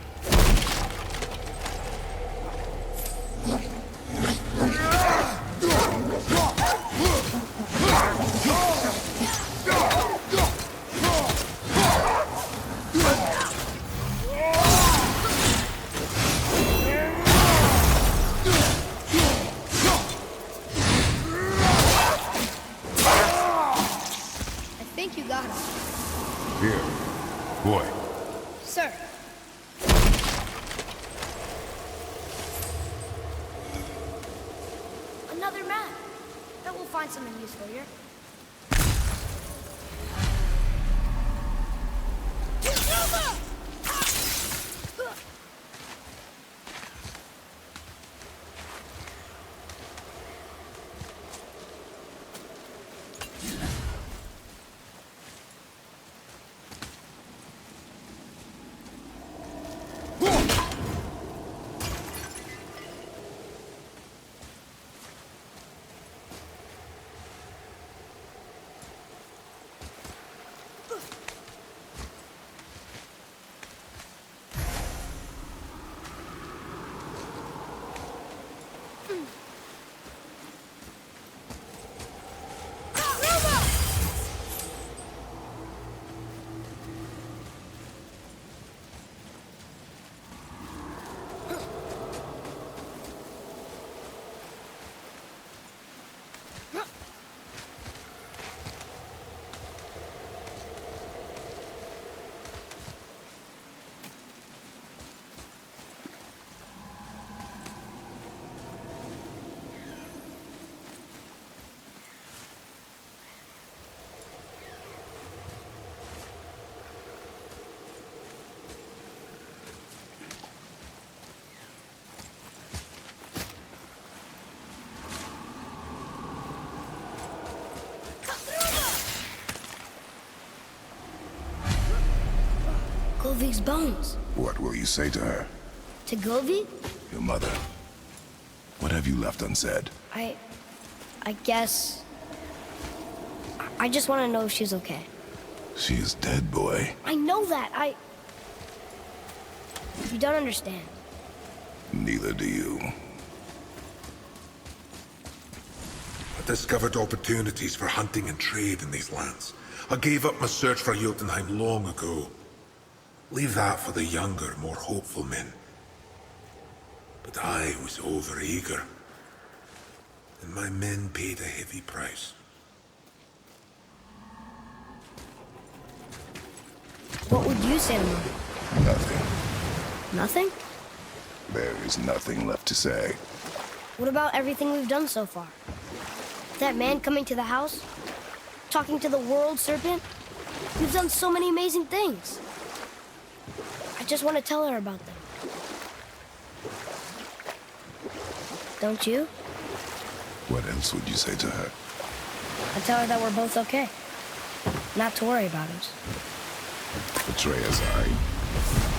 I think you got him. Here. Boy. Sir. Another map. Bet we'll find something useful here. Govig's bones. What will you say to her? To Govig? Your mother. What have you left unsaid? I guess... I just want to know if she's okay. She is dead, boy. I know that, You don't understand. Neither do you. I discovered opportunities for hunting and trade in these lands. I gave up my search for Jotunheim long ago. Leave that for the younger, more hopeful men. But I was overeager. And my men paid a heavy price. What would you say to Mom? Nothing. Nothing? There is nothing left to say. What about everything we've done so far? That man coming to the house? Talking to the world serpent? We've done so many amazing things. I just want to tell her about them. Don't you? What else would you say to her? I tell her that we're both okay. Not to worry about us. Atreus,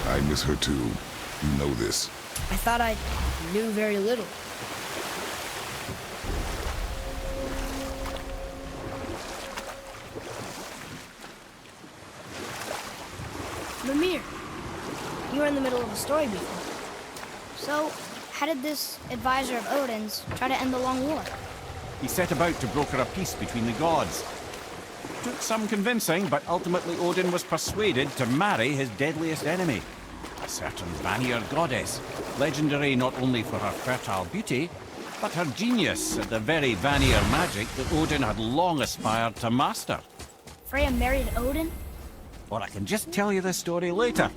I miss her too. You know this. I thought I knew very little. Mimir, you were in the middle of a story before. So, how did this advisor of Odin's try to end the long war? He set about to broker a peace between the gods. Took some convincing, but ultimately Odin was persuaded to marry his deadliest enemy, a certain Vanir goddess, legendary not only for her fertile beauty, but her genius at the very Vanir magic that Odin had long aspired to master. Freya married Odin? Or I can just tell you the story later.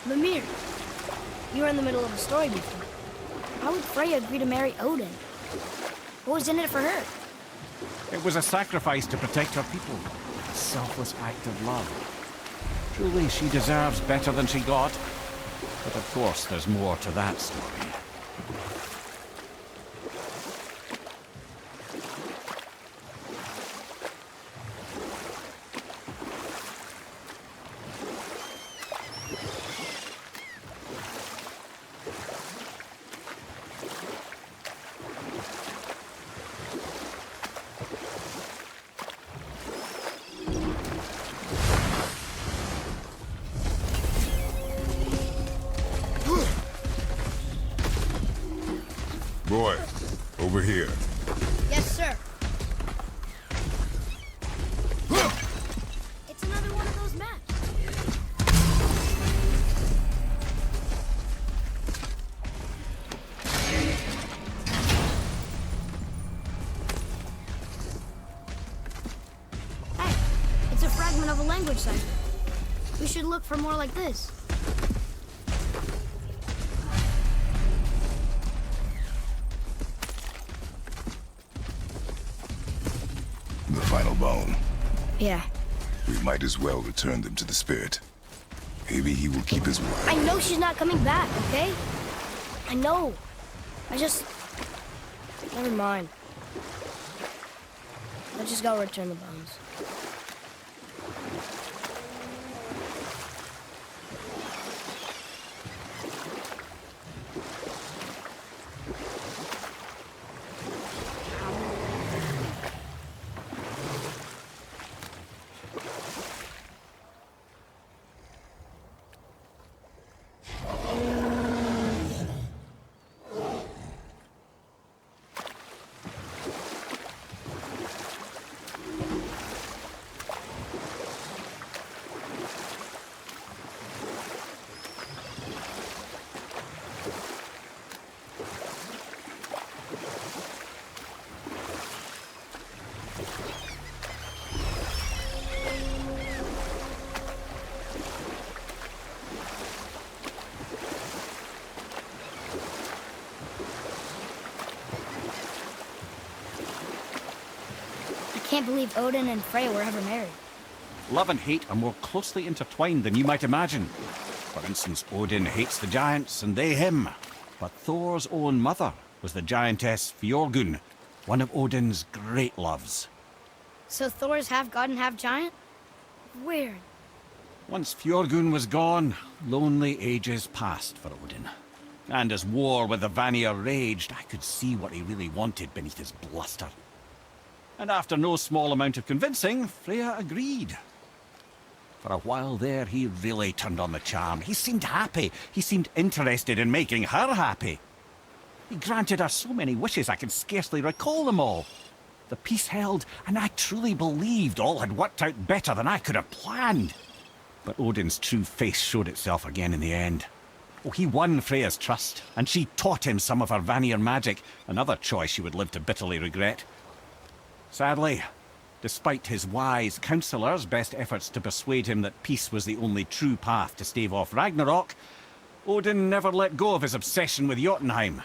Mimir, you were in the middle of a story before. Why would Freya agree to marry Odin? What was in it for her? It was a sacrifice to protect her people. A selfless act of love. Truly, she deserves better than she got. But of course, there's more to that story. Boy, over here. Yes, sir. It's another one of those maps. Hey, it's a fragment of a language cipher. We should look for more like this. The final bone. Yeah. We might as well return them to the spirit. Maybe he will keep his word. I know she's not coming back, okay? I know. Never mind. Let's just go return the bones. I can't believe Odin and Freya were ever married. Love and hate are more closely intertwined than you might imagine. For instance, Odin hates the giants and they him. But Thor's own mother was the giantess Fjorgun, one of Odin's great loves. So Thor's half god and half giant? Weird. Once Fjorgun was gone, lonely ages passed for Odin. And as war with the Vanir raged, I could see what he really wanted beneath his bluster. And after no small amount of convincing, Freya agreed. For a while there, he really turned on the charm. He seemed happy. He seemed interested in making her happy. He granted her so many wishes I can scarcely recall them all. The peace held, and I truly believed all had worked out better than I could have planned. But Odin's true face showed itself again in the end. Oh, he won Freya's trust, and she taught him some of her Vanir magic, another choice she would live to bitterly regret. Sadly, despite his wise counselors' best efforts to persuade him that peace was the only true path to stave off Ragnarok, Odin never let go of his obsession with Jotunheim.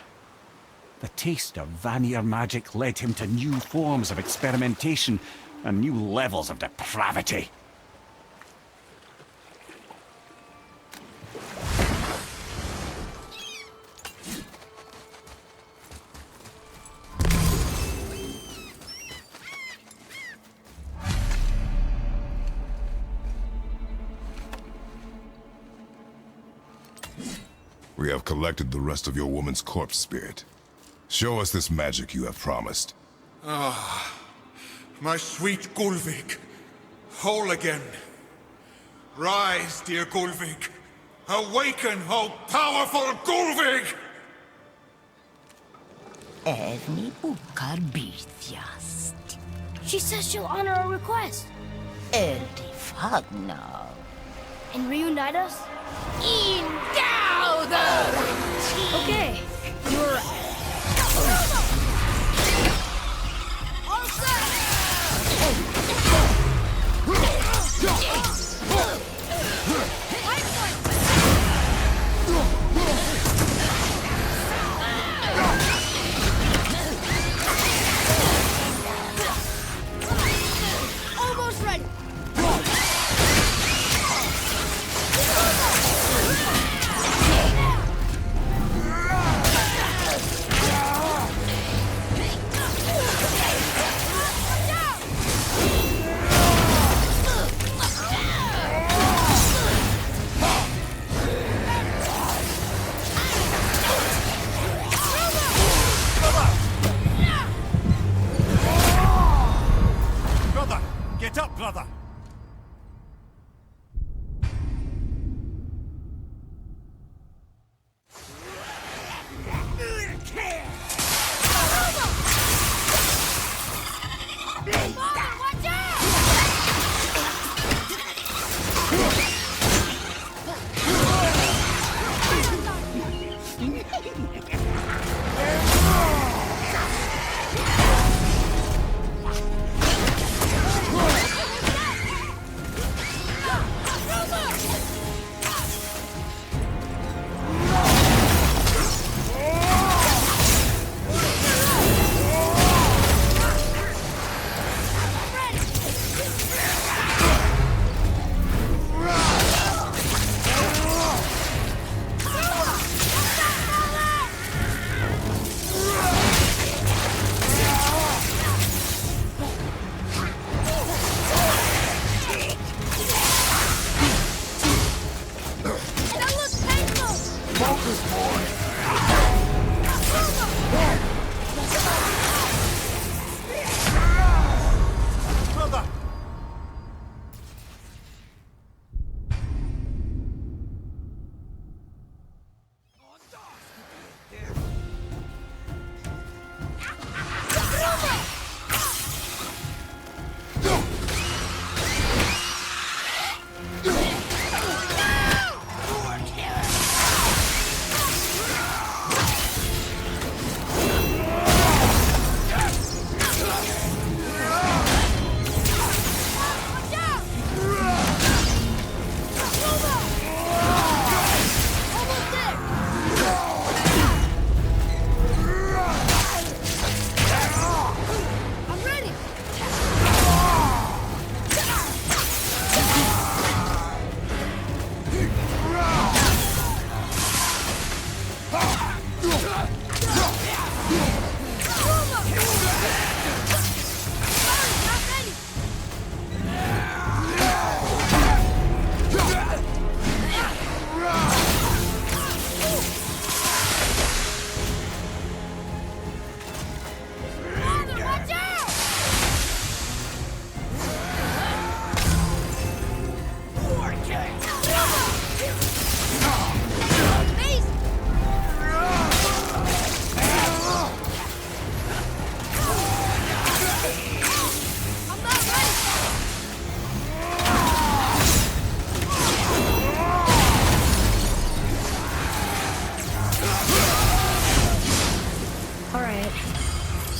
The taste of Vanir magic led him to new forms of experimentation and new levels of depravity. We have collected the rest of your woman's corpse spirit. Show us this magic you have promised. Ah, my sweet Gulvig. Whole again. Rise, dear Gulvig. Awaken, oh powerful Gulvig! Erni bukar bitjast. She says she'll honor our request. Erdi fagnar. And reunite us? Okay, you were right. Almost ready.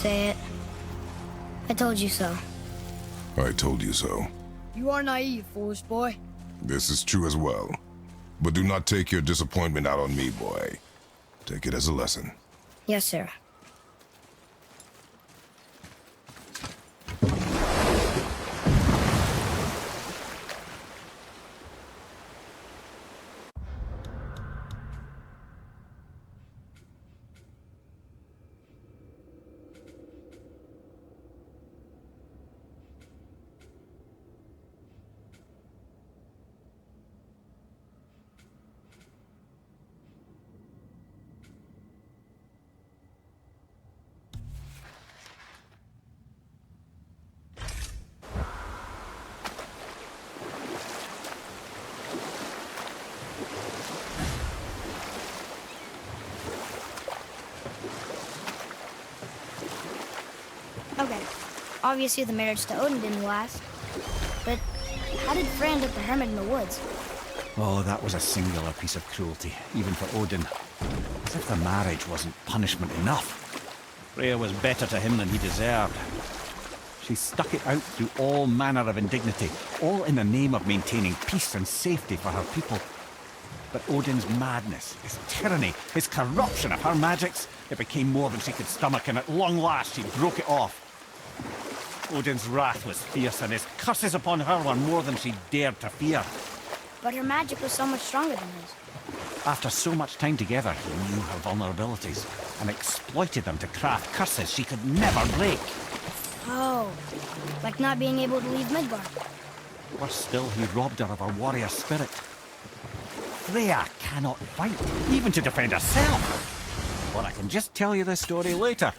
say it. I told you so. I told you so. You are naive, foolish boy. This is true as well. But do not take your disappointment out on me, boy. Take it as a lesson. Yes, sir. Okay, obviously the marriage to Odin didn't last. But how did Frey end up a hermit in the woods? Oh, that was a singular piece of cruelty, even for Odin. As if the marriage wasn't punishment enough. Freya was better to him than he deserved. She stuck it out through all manner of indignity, all in the name of maintaining peace and safety for her people. But Odin's madness, his tyranny, his corruption of her magics, it became more than she could stomach, and at long last she broke it off. Odin's wrath was fierce, and his curses upon her were more than she dared to fear. But her magic was so much stronger than his. After so much time together, he knew her vulnerabilities, and exploited them to craft curses she could never break. Oh, like not being able to leave Midgard. Worse still, he robbed her of her warrior spirit. Freya cannot fight, even to defend herself. But I can just tell you this story later.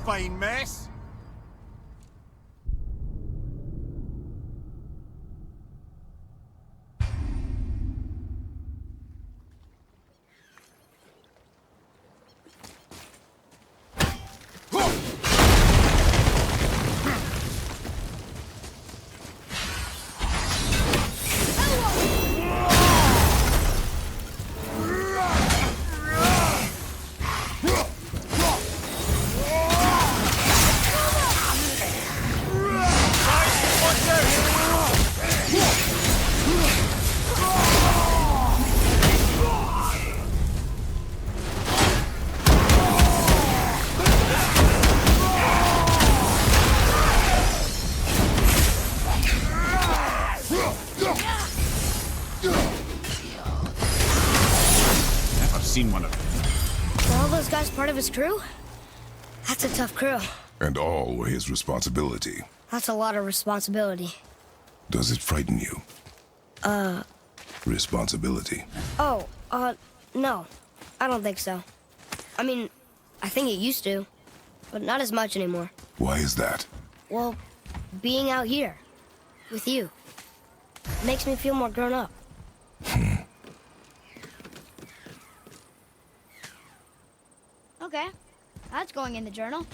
Fine mess. Seen one of them. Were all those guys part of his crew? That's a tough crew. And all were his responsibility. That's a lot of responsibility. Does it frighten you? Responsibility. Oh, no. I don't think so. I mean, I think it used to, but not as much anymore. Why is that? Well, being out here, with you, makes me feel more grown up. Okay, that's going in the journal.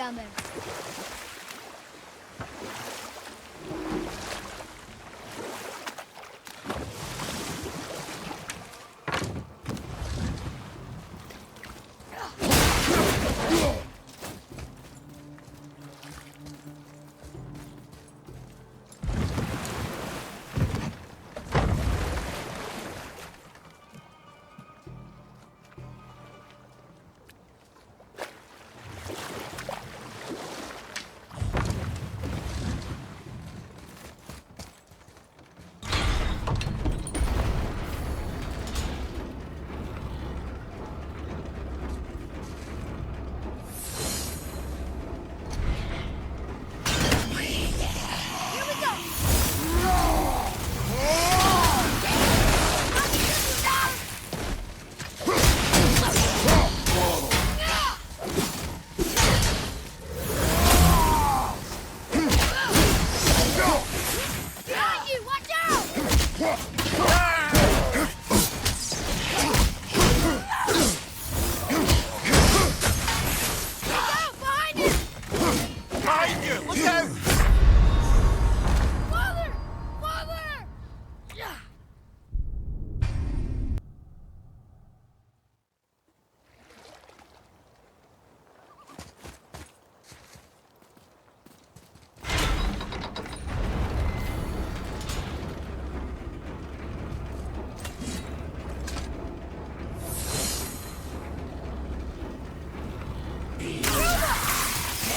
down there.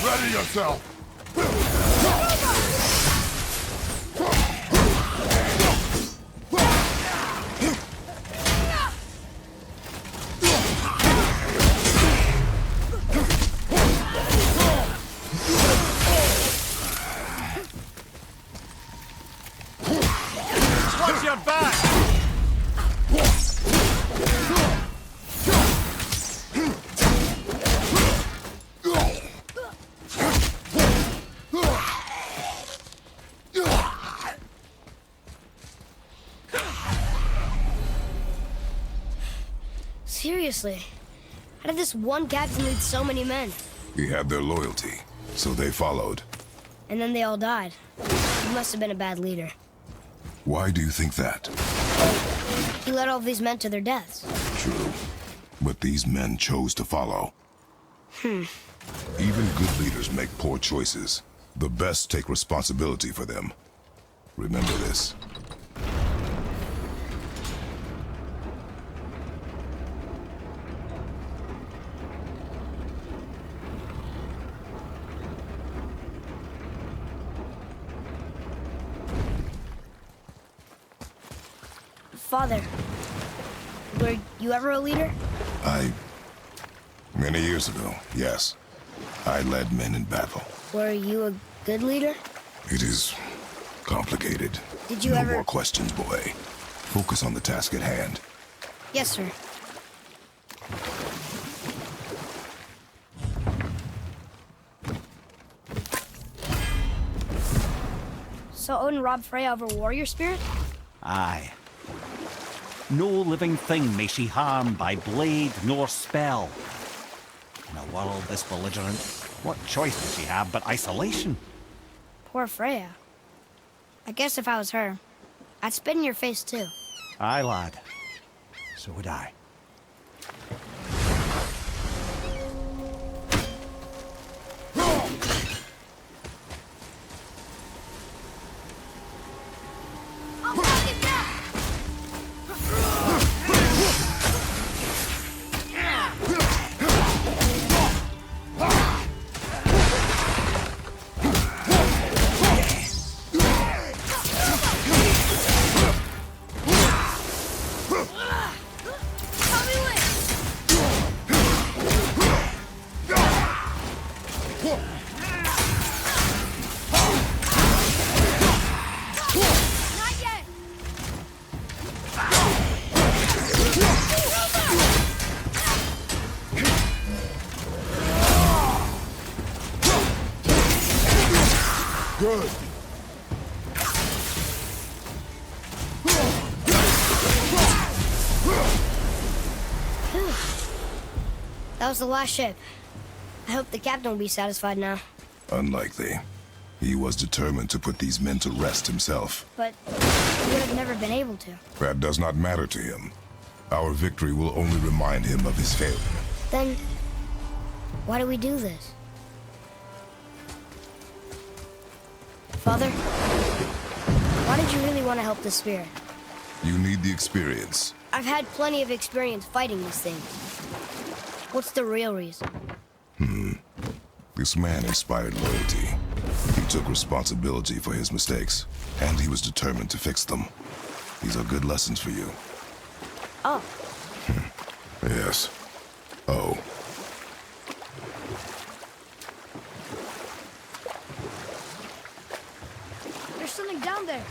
Ready yourself! Watch your back! Seriously, how did this one captain lead so many men? He had their loyalty, so they followed. And then they all died. He must have been a bad leader. Why do you think that? He led all of these men to their deaths. True. But these men chose to follow. Even good leaders make poor choices. The best take responsibility for them. Remember this. Father, were you ever a leader? Many years ago, yes. I led men in battle. Were you a good leader? It is complicated. Did you no ever... more questions, boy. Focus on the task at hand. Yes, sir. So Odin robbed Freya of her warrior spirit? Aye. No living thing may she harm by blade nor spell. In a world this belligerent, what choice does she have but isolation? Poor Freya. I guess if I was her, I'd spit in your face too. Aye, lad. So would I. Good. That was the last ship. I hope the captain will be satisfied now. Unlikely. He was determined to put these men to rest himself. But he would have never been able to. That does not matter to him. Our victory will only remind him of his failure. Then, why do we do this? Father, why did you really want to help the spirit? You need the experience. I've had plenty of experience fighting these things. What's the real reason? This man inspired loyalty. He took responsibility for his mistakes, and he was determined to fix them. These are good lessons for you. Oh. Yes. Oh. There's something down there.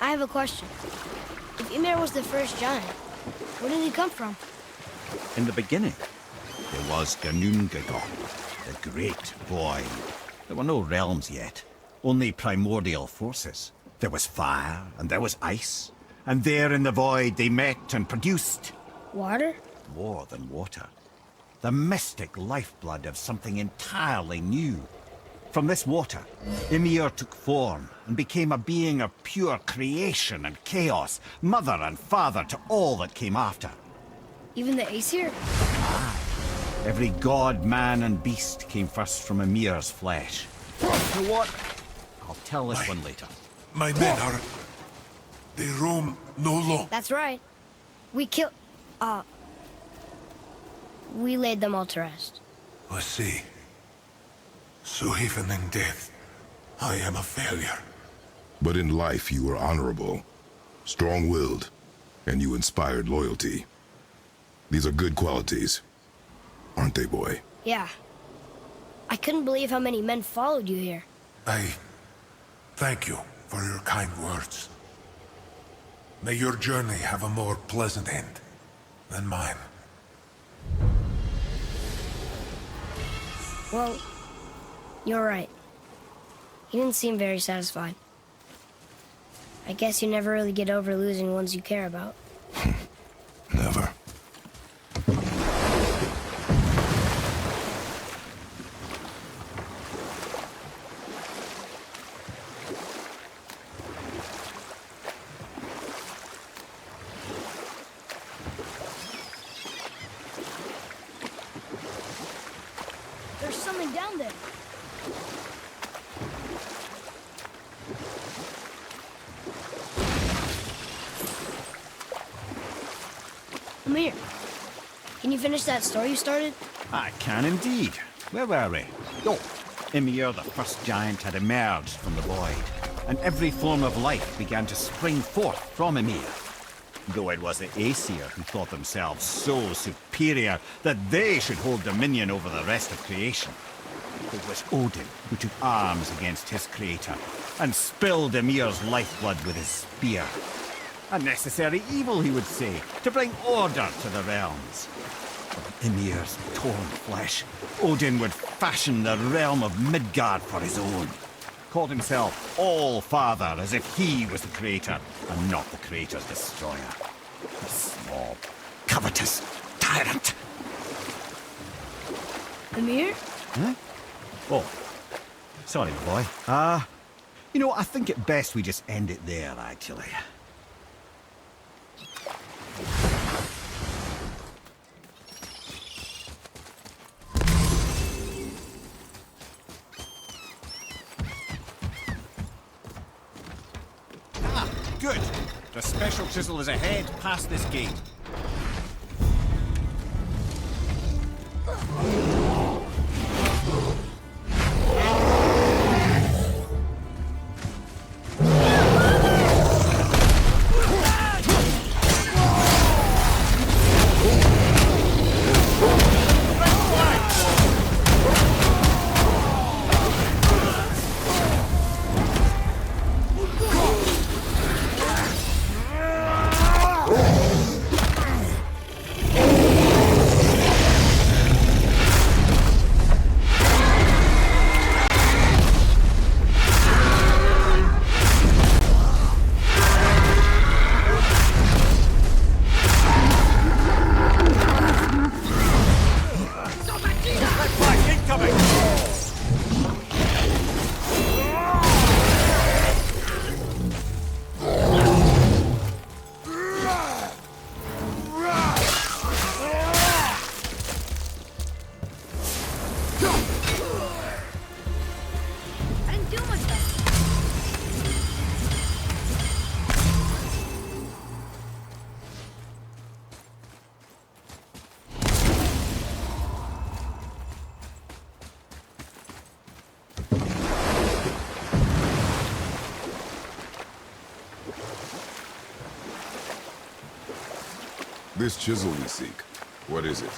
I have a question. If Ymir was the first giant, where did he come from? In the beginning, there was Ginnungagap, the great void. There were no realms yet, only primordial forces. There was fire, and there was ice. And there in the void they met and produced... Water? More than water. The mystic lifeblood of something entirely new. From this water, Ymir took form and became a being of pure creation and chaos, mother and father to all that came after. Even the Aesir? Every god, man, and beast came first from Ymir's flesh. You know what? I'll tell this one later. My men are... They roam no longer. That's right. We killed... we laid them all to rest. I see. So even in death, I am a failure. But in life you were honorable, strong-willed, and you inspired loyalty. These are good qualities, aren't they, boy? Yeah. I couldn't believe how many men followed you here. I thank you for your kind words. May your journey have a more pleasant end than mine. Well, you're right. You didn't seem very satisfied. I guess you never really get over losing ones you care about. Never. There's something down there. Ymir, can you finish that story you started? I can indeed. Where were we? Oh, Ymir, the first giant, had emerged from the void, and every form of life began to spring forth from Ymir. Though it was the Aesir who thought themselves so superior that they should hold dominion over the rest of creation. It was Odin who took arms against his creator and spilled Ymir's lifeblood with his spear. A necessary evil, he would say, to bring order to the realms. From Ymir's torn flesh, Odin would fashion the realm of Midgard for his own. Called himself All-Father, as if he was the creator and not the creator's destroyer. A small, covetous tyrant. Ymir? Huh? Oh, sorry, boy. You know, I think it best we just end it there, actually. Good. The special chisel is ahead past this gate. I didn't do much that. This chisel we seek, what is it?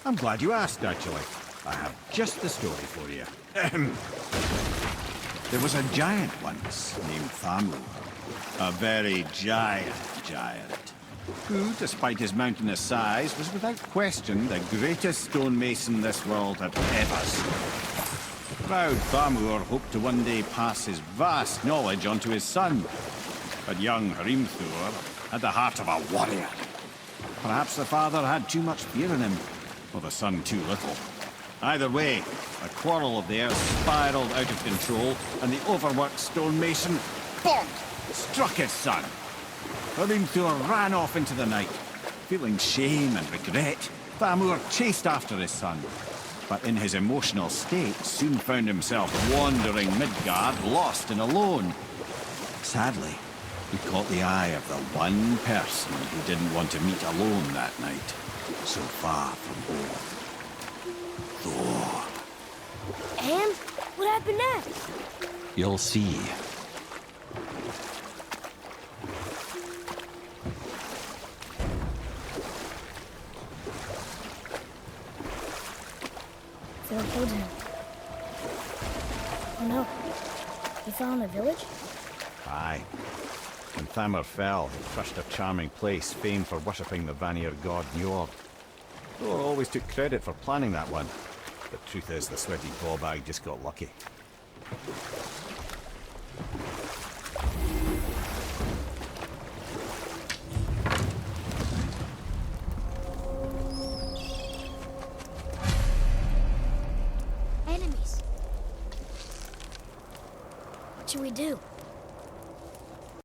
I'm glad you asked, actually. I have just the story for you. There was a giant once named Thamur. A very giant, who, despite his mountainous size, was without question the greatest stonemason this world had ever seen. Proud Thamur hoped to one day pass his vast knowledge onto his son. But young Hrimthur had the heart of a warrior. Perhaps the father had too much fear in him, or the son too little. Either way, a quarrel of theirs spiraled out of control, and the overworked stonemason, bonk, struck his son. Hrimthur ran off into the night. Feeling shame and regret, Thamur chased after his son, but in his emotional state soon found himself wandering Midgard, lost and alone. Sadly, he caught the eye of the one person he didn't want to meet alone that night, so far from home. Thor. And what happened next? You'll see. Thor killed him. Oh no. He fell in the village? Aye. When Thamur fell, he crushed a charming place famed for worshipping the Vanir god Njord. Thor always took credit for planning that one. The truth is, the sweaty ballbag just got lucky. Enemies. What should we do?